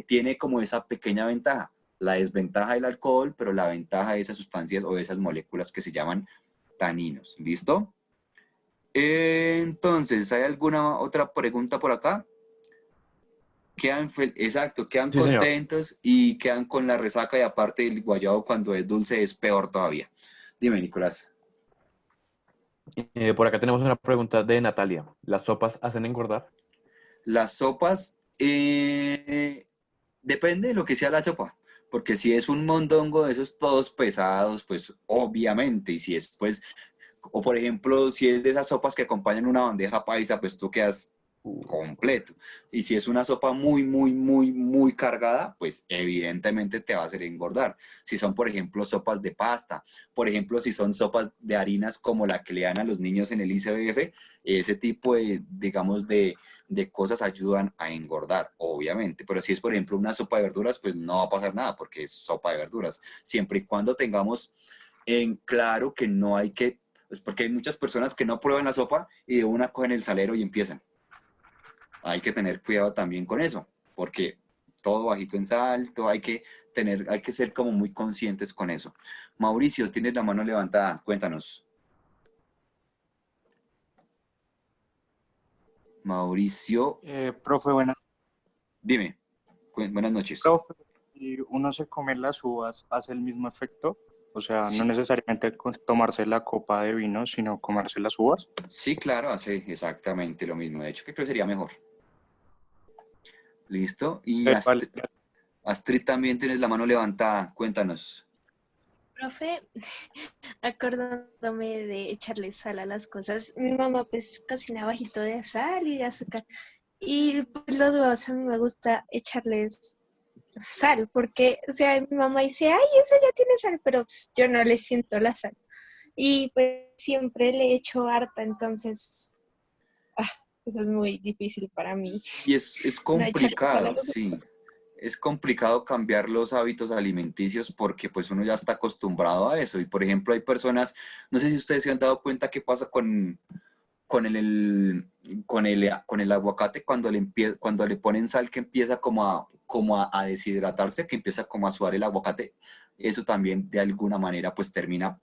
Speaker 2: tiene como esa pequeña ventaja. La desventaja del alcohol, pero la ventaja de esas sustancias o de esas moléculas que se llaman taninos. ¿Listo? Entonces, ¿hay alguna otra pregunta por acá? Exacto, quedan
Speaker 1: Sí, señor.
Speaker 2: contentos y quedan con la resaca y aparte el guayabo cuando es dulce es peor todavía. Dime, Nicolás.
Speaker 1: Por acá tenemos una pregunta de Natalia. ¿Las sopas hacen engordar?
Speaker 2: Las sopas, depende de lo que sea la sopa, porque si es un mondongo de esos todos pesados, pues obviamente, y si es pues, o por ejemplo, si es de esas sopas que acompañan una bandeja paisa, pues tú quedas completo. Y si es una sopa muy, muy, muy, muy cargada, pues evidentemente te va a hacer engordar. Si son, por ejemplo, sopas de pasta, por ejemplo, si son sopas de harinas como la que le dan a los niños en el ICBF, ese tipo de, digamos, de cosas ayudan a engordar, obviamente. Pero si es, por ejemplo, una sopa de verduras, pues no va a pasar nada porque es sopa de verduras. Siempre y cuando tengamos en claro que no hay que, pues porque hay muchas personas que no prueban la sopa y de una cogen el salero y empiezan. Hay que tener cuidado también con eso, porque todo bajito en sal, todo hay que ser como muy conscientes con eso. Mauricio, tienes la mano levantada, cuéntanos. Mauricio,
Speaker 5: Profe,
Speaker 2: dime, buenas noches.
Speaker 5: profe, ¿y uno se come las uvas, hace el mismo efecto? O sea, no
Speaker 2: Sí,
Speaker 5: necesariamente tomarse la copa de vino, sino comerse las uvas.
Speaker 2: sí, claro, hace exactamente lo mismo. De hecho, creo que sería mejor. ¿Listo? Y
Speaker 5: Vale.
Speaker 2: Astrid también tienes la mano levantada, cuéntanos.
Speaker 3: Profe, acordándome de echarle sal a las cosas, mi mamá pues cocina bajito de sal y de azúcar. Y pues los huevos a mí me gusta echarles sal, porque, o sea, mi mamá dice, ay, eso ya tiene sal, pero pues, yo no le siento la sal. Y pues siempre le echo harta, entonces, ah, eso es muy difícil para mí,
Speaker 2: Y es
Speaker 3: no echarle sal a
Speaker 2: complicado,
Speaker 3: los
Speaker 2: sí.
Speaker 3: huevos.
Speaker 2: Es complicado cambiar los hábitos alimenticios porque pues uno ya está acostumbrado a eso. Y por ejemplo hay personas, no sé si ustedes se han dado cuenta qué pasa con el aguacate cuando le ponen sal que empieza como a deshidratarse, que empieza como a sudar el aguacate. Eso también de alguna manera pues termina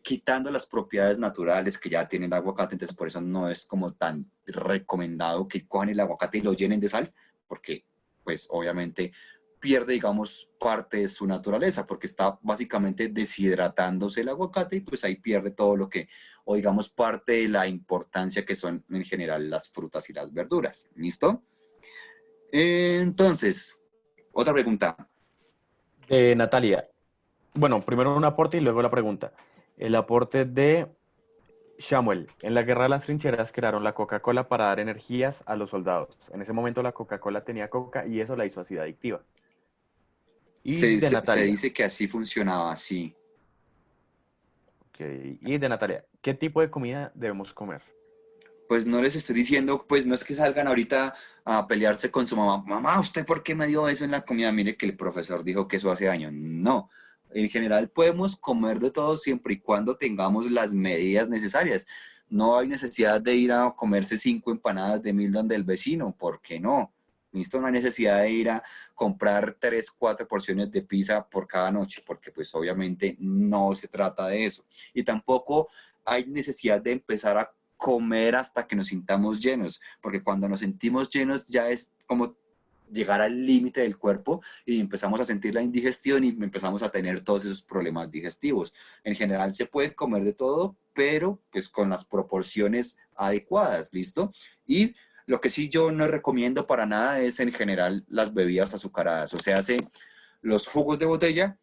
Speaker 2: quitando las propiedades naturales que ya tiene el aguacate, entonces por eso no es como tan recomendado que cojan el aguacate y lo llenen de sal, porque pues obviamente pierde, digamos, parte de su naturaleza, porque está básicamente deshidratándose el aguacate y pues ahí pierde todo lo que, o digamos, parte de la importancia que son en general las frutas y las verduras. ¿Listo? Entonces, otra pregunta.
Speaker 1: De Natalia. Bueno, primero un aporte y luego la pregunta. El aporte de Samuel. En la guerra de las trincheras crearon la Coca-Cola para dar energías a los soldados. En ese momento la Coca-Cola tenía coca y eso la hizo así de adictiva. Y de
Speaker 2: Se
Speaker 1: Natalia.
Speaker 2: dice que así funcionaba, así.
Speaker 1: Ok, y de Natalia. ¿Qué tipo de comida debemos comer?
Speaker 2: Pues no les estoy diciendo, pues no es que salgan ahorita a pelearse con su mamá. Mamá, ¿usted por qué me dio eso en la comida? Mire que el profesor dijo que eso hace daño. No, en general podemos comer de todo siempre y cuando tengamos las medidas necesarias. No hay necesidad de ir a comerse 5 empanadas de Milton del vecino, ¿por qué no? Listo, no hay necesidad de ir a comprar 3, 4 porciones de pizza por cada noche, porque pues obviamente no se trata de eso. Y tampoco hay necesidad de empezar a comer hasta que nos sintamos llenos, porque cuando nos sentimos llenos ya es como llegar al límite del cuerpo y empezamos a sentir la indigestión y empezamos a tener todos esos problemas digestivos. En general se puede comer de todo, pero pues con las proporciones adecuadas, ¿listo? Y lo que sí yo no recomiendo para nada es en general las bebidas azucaradas, o sea, los jugos de botella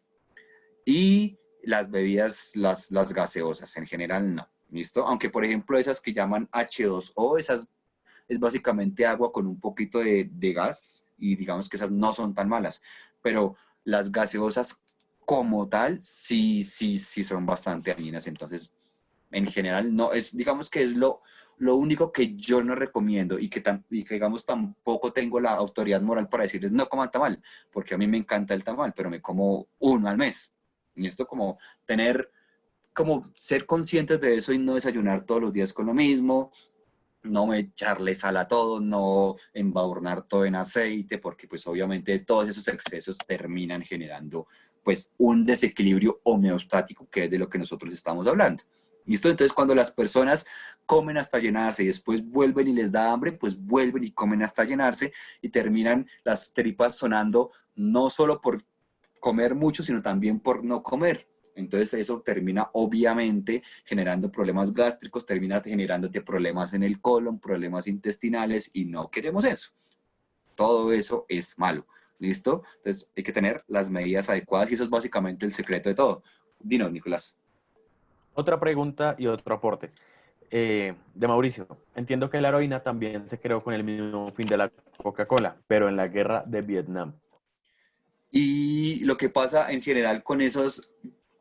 Speaker 2: y las bebidas, las gaseosas, en general no. ¿Listo? Aunque, por ejemplo, esas que llaman H2O, esas es básicamente agua con un poquito de gas y digamos que esas no son tan malas, pero las gaseosas como tal sí son bastante dañinas, entonces en general no es, digamos que es lo único que yo no recomiendo y que digamos tampoco tengo la autoridad moral para decirles no coman tamal, porque a mí me encanta el tamal, pero me como uno al mes. Y esto como tener, como ser conscientes de eso y no desayunar todos los días con lo mismo, no echarle sal a todo, no embadurnar todo en aceite, porque pues obviamente todos esos excesos terminan generando pues un desequilibrio homeostático, que es de lo que nosotros estamos hablando. ¿Listo? Entonces cuando las personas comen hasta llenarse y después vuelven y les da hambre, pues vuelven y comen hasta llenarse y terminan las tripas sonando no solo por comer mucho, sino también por no comer. Entonces eso termina obviamente generando problemas gástricos, termina generándote problemas en el colon, problemas intestinales y no queremos eso. Todo eso es malo. ¿Listo? Entonces hay que tener las medidas adecuadas y eso es básicamente el secreto de todo. Dinos, Nicolás.
Speaker 1: Otra pregunta y otro aporte. De Mauricio. Entiendo que la heroína también se creó con el mismo fin de la Coca-Cola, pero en la guerra de Vietnam.
Speaker 2: Y lo que pasa en general con esos,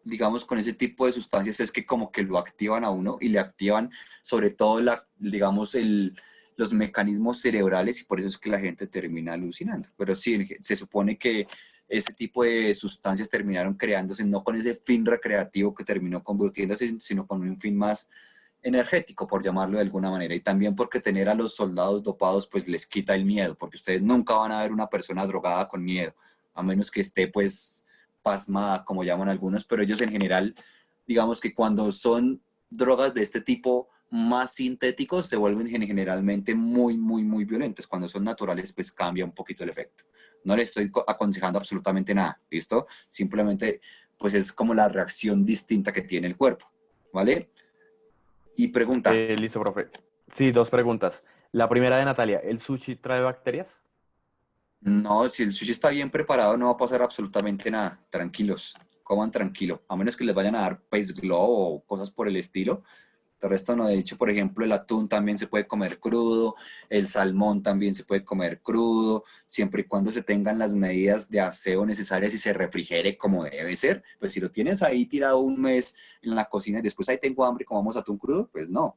Speaker 2: digamos, con ese tipo de sustancias es que como que lo activan a uno y le activan sobre todo, digamos, los mecanismos cerebrales y por eso es que la gente termina alucinando. Pero sí, se supone que ese tipo de sustancias terminaron creándose no con ese fin recreativo que terminó convirtiéndose, sino con un fin más energético, por llamarlo de alguna manera. Y también porque tener a los soldados dopados pues les quita el miedo, porque ustedes nunca van a ver una persona drogada con miedo, a menos que esté pues pasmada, como llaman algunos, pero ellos en general, digamos que cuando son drogas de este tipo más sintéticos, se vuelven generalmente muy, muy, muy violentos. Cuando son naturales, pues cambia un poquito el efecto. No le estoy aconsejando absolutamente nada, ¿listo? Simplemente, pues es como la reacción distinta que tiene el cuerpo, ¿vale? Y pregunta,
Speaker 1: Listo, profe. Sí, dos preguntas. La primera de Natalia, ¿el sushi trae bacterias?
Speaker 2: no, si el sushi está bien preparado no va a pasar absolutamente nada, tranquilos, coman tranquilo, a menos que les vayan a dar pez glow o cosas por el estilo. De resto no, de hecho, por ejemplo, el atún también se puede comer crudo, el salmón también se puede comer crudo, siempre y cuando se tengan las medidas de aseo necesarias y se refrigere como debe ser. Pues si lo tienes ahí tirado un mes en la cocina y después ahí tengo hambre y comamos atún crudo, pues no.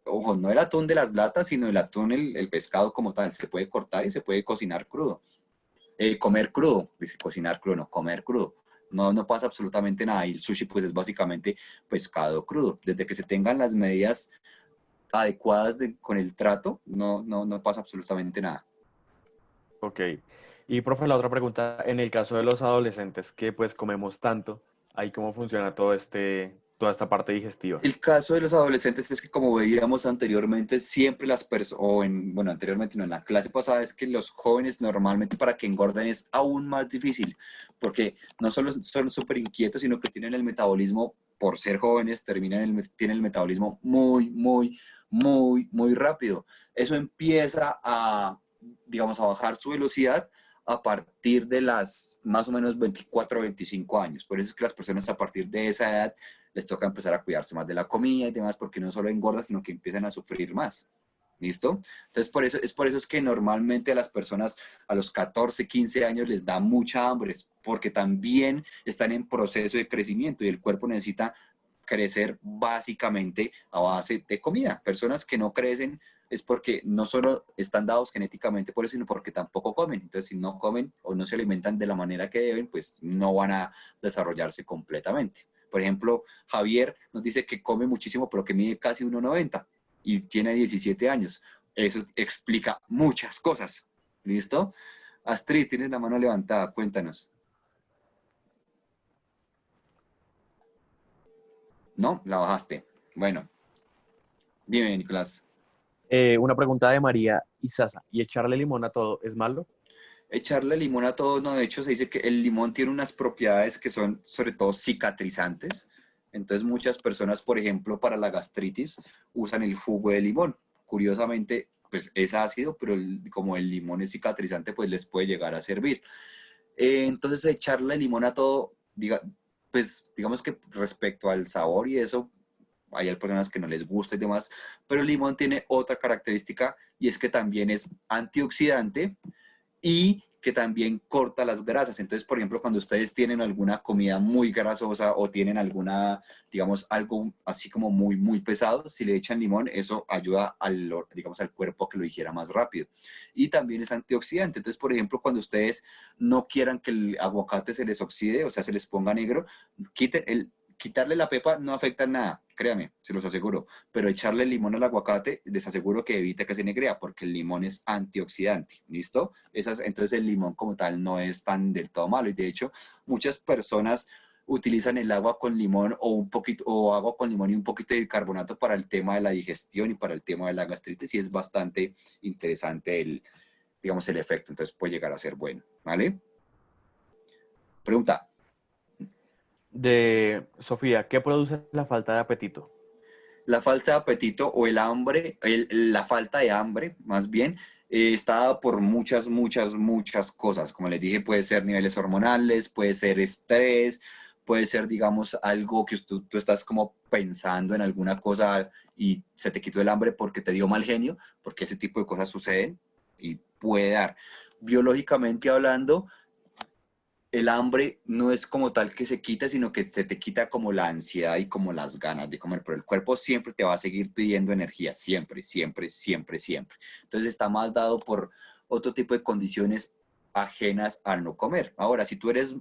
Speaker 2: Ojo, no el atún de las latas, sino el atún, el pescado como tal, se puede cortar y se puede cocinar crudo. Comer crudo, dice cocinar crudo, no, comer crudo. No, no pasa absolutamente nada. Y el sushi pues es básicamente pescado crudo. Desde que se tengan las medidas adecuadas con el trato, no pasa absolutamente nada.
Speaker 1: Ok. Y, profe, la otra pregunta, en el caso de los adolescentes que pues comemos tanto, ¿ahí cómo funciona toda esta parte digestiva?
Speaker 2: El caso de los adolescentes es que, como veíamos anteriormente, siempre las personas, bueno, anteriormente no, en la clase pasada, es que los jóvenes normalmente para que engorden es aún más difícil, porque no solo son súper inquietos, sino que tienen el metabolismo, por ser jóvenes, tienen el metabolismo muy, muy, muy, muy rápido. Eso empieza a, digamos, a bajar su velocidad a partir de las más o menos 24 o 25 años. Por eso es que las personas a partir de esa edad les toca empezar a cuidarse más de la comida y demás, porque no solo engorda, sino que empiezan a sufrir más. ¿Listo? Entonces, por eso es que normalmente a las personas a los 14, 15 años les da mucha hambre, porque también están en proceso de crecimiento y el cuerpo necesita crecer básicamente a base de comida. Personas que no crecen es porque no solo están dados genéticamente por eso, sino porque tampoco comen. Entonces, si no comen o no se alimentan de la manera que deben, pues no van a desarrollarse completamente. Por ejemplo, Javier nos dice que come muchísimo, pero que mide casi 1,90 y tiene 17 años. Eso explica muchas cosas. ¿Listo? Astrid, tienes la mano levantada, cuéntanos. ¿No? La bajaste. Bueno, dime, Nicolás.
Speaker 1: Una pregunta de María Isaza, ¿y echarle limón a todo es malo?
Speaker 2: Echarle limón a todo, no, de hecho se dice que el limón tiene unas propiedades que son sobre todo cicatrizantes. Entonces muchas personas, por ejemplo, para la gastritis usan el jugo de limón. Curiosamente, pues es ácido, pero como el limón es cicatrizante, pues les puede llegar a servir. Entonces echarle limón a todo, pues digamos que respecto al sabor y eso, hay personas que no les gusta y demás, pero el limón tiene otra característica y es que también es antioxidante y que también corta las grasas. Entonces, por ejemplo, cuando ustedes tienen alguna comida muy grasosa o tienen alguna, digamos, algo así como muy, muy pesado, si le echan limón, eso ayuda digamos, al cuerpo a que lo digiera más rápido. Y también es antioxidante. Entonces, por ejemplo, cuando ustedes no quieran que el aguacate se les oxide, o sea, se les ponga negro, quitarle la pepa no afecta en nada, créame, se los aseguro, pero echarle limón al aguacate les aseguro que evita que se negrea, porque el limón es antioxidante, ¿listo? Entonces el limón como tal no es tan del todo malo, y de hecho muchas personas utilizan el agua con limón o un poquito, o agua con limón y un poquito de bicarbonato para el tema de la digestión y para el tema de la gastritis, y es bastante interesante digamos, el efecto, entonces puede llegar a ser bueno, ¿vale? Pregunta.
Speaker 1: De Sofía, ¿qué produce la falta de apetito?
Speaker 2: La falta de apetito o el hambre, la falta de hambre, más bien, está dada por muchas cosas. Como les dije, puede ser niveles hormonales, puede ser estrés, puede ser, digamos, algo que tú estás como pensando en alguna cosa y se te quitó el hambre porque te dio mal genio, porque ese tipo de cosas suceden y puede dar. Biológicamente hablando, el hambre no es como tal que se quita, sino que se te quita como la ansiedad y como las ganas de comer, pero el cuerpo siempre te va a seguir pidiendo energía, siempre, siempre, siempre, siempre. Entonces está más dado por otro tipo de condiciones ajenas al no comer. Ahora, si tú eres,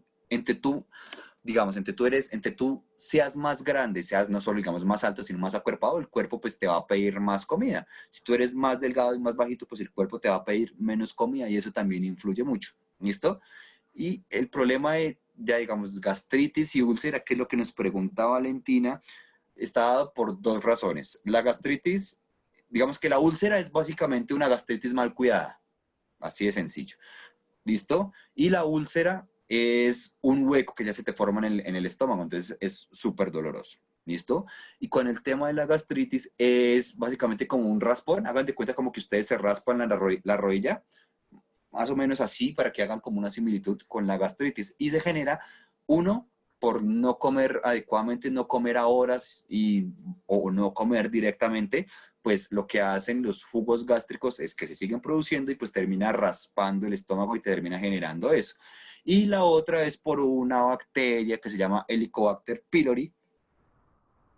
Speaker 2: digamos, entre tú seas más grande, seas no solo, digamos, más alto, sino más acuerpado, el cuerpo pues te va a pedir más comida. Si tú eres más delgado y más bajito, pues el cuerpo te va a pedir menos comida y eso también influye mucho. ¿Listo? Y el problema de, ya digamos, gastritis y úlcera, que es lo que nos preguntaba Valentina, está dado por dos razones. La gastritis, digamos que la úlcera es básicamente una gastritis mal cuidada, así de sencillo. ¿Listo? Y la úlcera es un hueco que ya se te forma en el estómago, entonces es súper doloroso. ¿Listo? Y con el tema de la gastritis es básicamente como un raspón. Hagan de cuenta como que ustedes se raspan la rodilla, más o menos así, para que hagan como una similitud con la gastritis. Y se genera, uno, por no comer adecuadamente, no comer a horas o no comer directamente, pues lo que hacen los jugos gástricos es que se siguen produciendo y pues termina raspando el estómago y termina generando eso. Y la otra es por una bacteria que se llama Helicobacter pylori,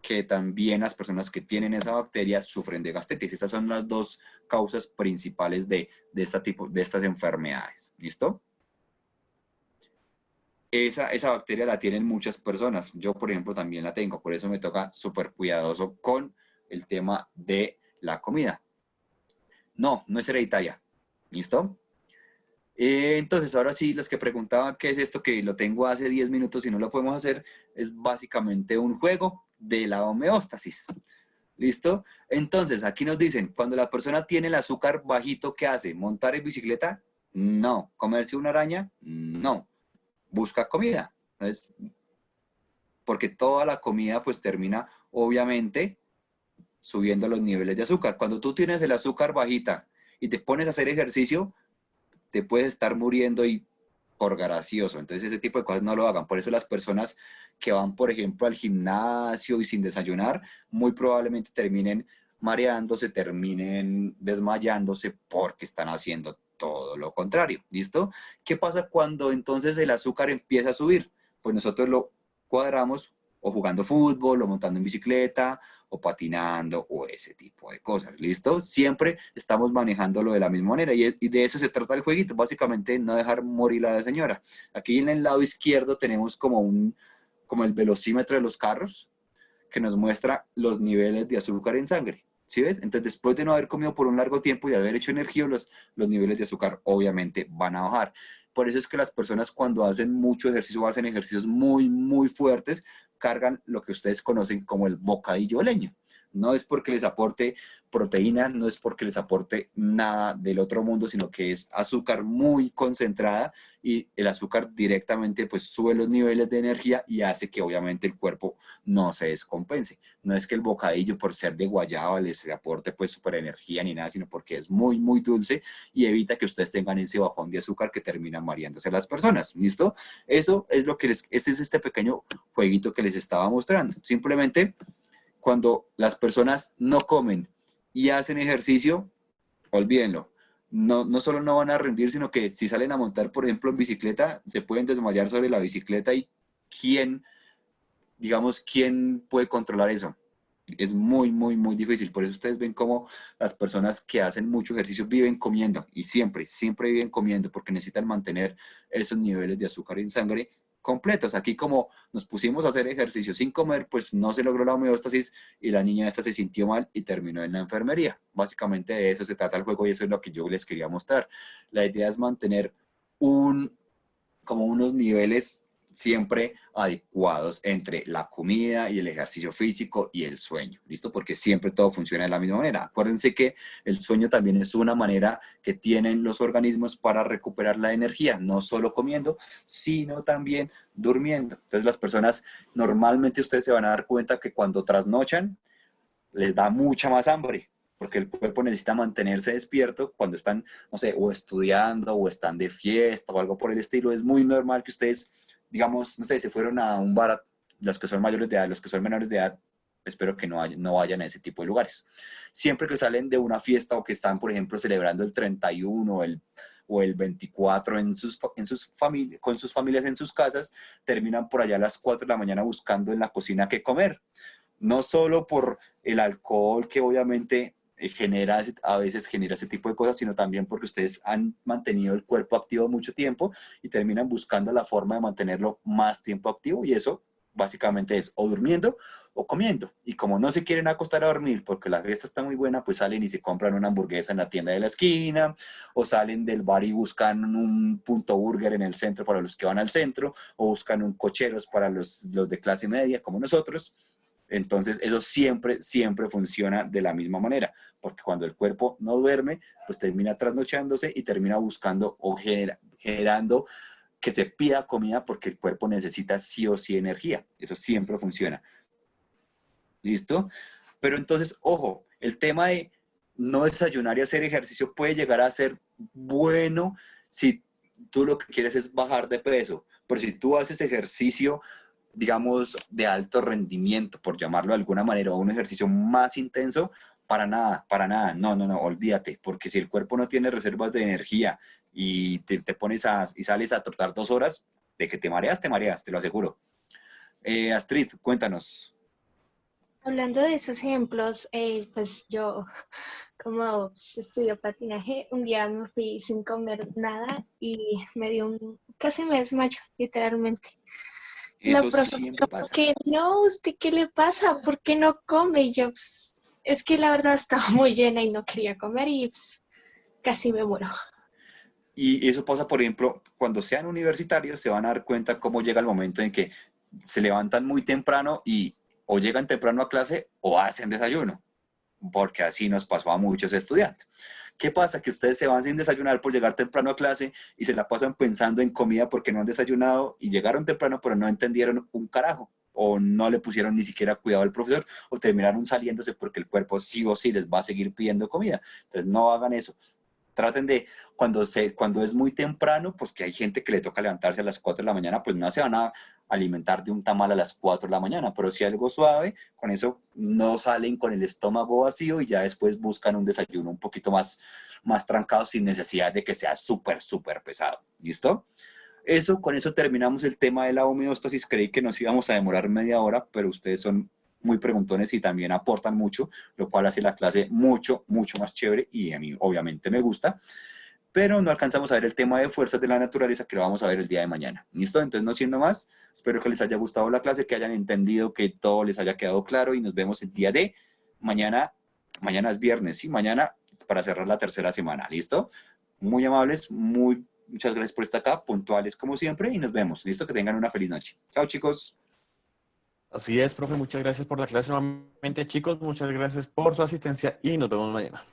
Speaker 2: que también las personas que tienen esa bacteria sufren de gastritis. Estas son las dos causas principales de estas enfermedades. ¿Listo? Esa bacteria la tienen muchas personas. Yo, por ejemplo, también la tengo. Por eso me toca súper cuidadoso con el tema de la comida. No, no es hereditaria. ¿Listo? Entonces, ahora sí, los que preguntaban qué es esto, que lo tengo hace 10 minutos y no lo podemos hacer, es básicamente un juego de la homeostasis. ¿Listo? Entonces, aquí nos dicen, cuando la persona tiene el azúcar bajito, ¿qué hace? ¿Montar en bicicleta? No. ¿Comerse una araña? No. Busca comida. Entonces, porque toda la comida pues termina, obviamente, subiendo los niveles de azúcar. Cuando tú tienes el azúcar bajita y te pones a hacer ejercicio, te puedes estar muriendo y por gracioso. Entonces ese tipo de cosas no lo hagan. Por eso las personas que van, por ejemplo, al gimnasio y sin desayunar, muy probablemente terminen mareándose, terminen desmayándose porque están haciendo todo lo contrario. ¿Listo? ¿Qué pasa cuando entonces el azúcar empieza a subir? Pues nosotros lo cuadramos o jugando fútbol, o montando en bicicleta, o patinando, o ese tipo de cosas, ¿listo? Siempre estamos manejándolo de la misma manera, y de eso se trata el jueguito, básicamente no dejar morir a la señora. Aquí en el lado izquierdo tenemos como el velocímetro de los carros, que nos muestra los niveles de azúcar en sangre, ¿sí ves? Entonces, después de no haber comido por un largo tiempo y de haber hecho ejercicio, los niveles de azúcar obviamente van a bajar. Por eso es que las personas cuando hacen mucho ejercicio o hacen ejercicios muy, muy fuertes, cargan lo que ustedes conocen como el bocadillo de leña. No es porque les aporte proteína, no es porque les aporte nada del otro mundo, sino que es azúcar muy concentrada y el azúcar directamente pues sube los niveles de energía y hace que obviamente el cuerpo no se descompense. No es que el bocadillo por ser de guayaba les aporte pues super energía ni nada, sino porque es muy, muy dulce y evita que ustedes tengan ese bajón de azúcar que terminan mareándose las personas. ¿Listo? Eso es lo que este es este pequeño jueguito que les estaba mostrando. Simplemente cuando las personas no comen y hacen ejercicio, olvídenlo. no solo no van a rendir, sino que si salen a montar, por ejemplo, en bicicleta, se pueden desmayar sobre la bicicleta y ¿quién, digamos, quién puede controlar eso? Es muy, muy, muy difícil. Por eso ustedes ven cómo las personas que hacen mucho ejercicio viven comiendo y siempre, siempre viven comiendo porque necesitan mantener esos niveles de azúcar en sangre completos. Aquí como nos pusimos a hacer ejercicio sin comer, pues no se logró la homeostasis y la niña esta se sintió mal y terminó en la enfermería. Básicamente de eso se trata el juego y eso es lo que yo les quería mostrar. La idea es mantener como unos niveles siempre adecuados entre la comida y el ejercicio físico y el sueño, ¿listo? Porque siempre todo funciona de la misma manera. Acuérdense que el sueño también es una manera que tienen los organismos para recuperar la energía, no solo comiendo, sino también durmiendo. Entonces las personas, normalmente ustedes se van a dar cuenta que cuando trasnochan, les da mucha más hambre, porque el cuerpo necesita mantenerse despierto cuando están, no sé, o estudiando o están de fiesta o algo por el estilo. Es muy normal que ustedes, digamos, no sé, se fueron a un bar, los que son mayores de edad, los que son menores de edad, espero que no vayan a ese tipo de lugares. Siempre que salen de una fiesta o que están, por ejemplo, celebrando el 31 o el 24 con sus familias en sus casas, terminan por allá a las 4 de la mañana buscando en la cocina qué comer. No solo por el alcohol que obviamente a veces genera ese tipo de cosas, sino también porque ustedes han mantenido el cuerpo activo mucho tiempo y terminan buscando la forma de mantenerlo más tiempo activo y eso básicamente es o durmiendo o comiendo. Y como no se quieren acostar a dormir porque la fiesta está muy buena, pues salen y se compran una hamburguesa en la tienda de la esquina o salen del bar y buscan un punto burger en el centro para los que van al centro o buscan un cocheros para los de clase media como nosotros. Entonces, eso siempre, siempre funciona de la misma manera, porque cuando el cuerpo no duerme, pues termina trasnochándose y termina buscando o generando que se pida comida porque el cuerpo necesita sí o sí energía. Eso siempre funciona. ¿Listo? Pero entonces, ojo, el tema de no desayunar y hacer ejercicio puede llegar a ser bueno si tú lo que quieres es bajar de peso. Pero si tú haces ejercicio digamos, de alto rendimiento, por llamarlo de alguna manera, o un ejercicio más intenso, para nada, no, olvídate, porque si el cuerpo no tiene reservas de energía y te pones y sales a trotar 2 horas, de que te mareas, te lo aseguro. Astrid, cuéntanos.
Speaker 3: Hablando de esos ejemplos, pues yo como pues, estudio patinaje, un día me fui sin comer nada y casi me desmayo, literalmente. La
Speaker 2: Eso
Speaker 3: profe me
Speaker 2: siempre
Speaker 3: dijo
Speaker 2: pasa.
Speaker 3: que no, ¿usted qué le pasa? ¿Por qué no come? Y yo, pues, es que la verdad estaba muy llena y no quería comer y pues, casi me muero.
Speaker 2: Y eso pasa, por ejemplo, cuando sean universitarios, se van a dar cuenta cómo llega el momento en que se levantan muy temprano y o llegan temprano a clase o hacen desayuno, porque así nos pasó a muchos estudiantes. ¿Qué pasa? Que ustedes se van sin desayunar por llegar temprano a clase y se la pasan pensando en comida porque no han desayunado y llegaron temprano pero no entendieron un carajo o no le pusieron ni siquiera cuidado al profesor o terminaron saliéndose porque el cuerpo sí o sí les va a seguir pidiendo comida. Entonces no hagan eso. Traten de, cuando es muy temprano, pues que hay gente que le toca levantarse a las 4 de la mañana, pues no se van a alimentar de un tamal a las 4 de la mañana, pero si algo suave, con eso no salen con el estómago vacío y ya después buscan un desayuno un poquito más trancado sin necesidad de que sea súper, súper pesado. ¿Listo? Con eso terminamos el tema de la homeostasis. Creí que nos íbamos a demorar media hora, pero ustedes son muy preguntones y también aportan mucho, lo cual hace la clase mucho, mucho más chévere y a mí obviamente me gusta, pero no alcanzamos a ver el tema de fuerzas de la naturaleza que lo vamos a ver el día de mañana. ¿Listo? Entonces, no siendo más, espero que les haya gustado la clase, que hayan entendido, que todo les haya quedado claro y nos vemos el día de mañana. Mañana es viernes, ¿sí? Mañana es para cerrar la tercera semana. ¿Listo? Muy amables, muchas gracias por estar acá, puntuales como siempre y nos vemos. ¿Listo? Que tengan una feliz noche. Chao, chicos.
Speaker 1: Así es, profe, muchas gracias por la clase nuevamente, chicos. Muchas gracias por su asistencia y nos vemos mañana.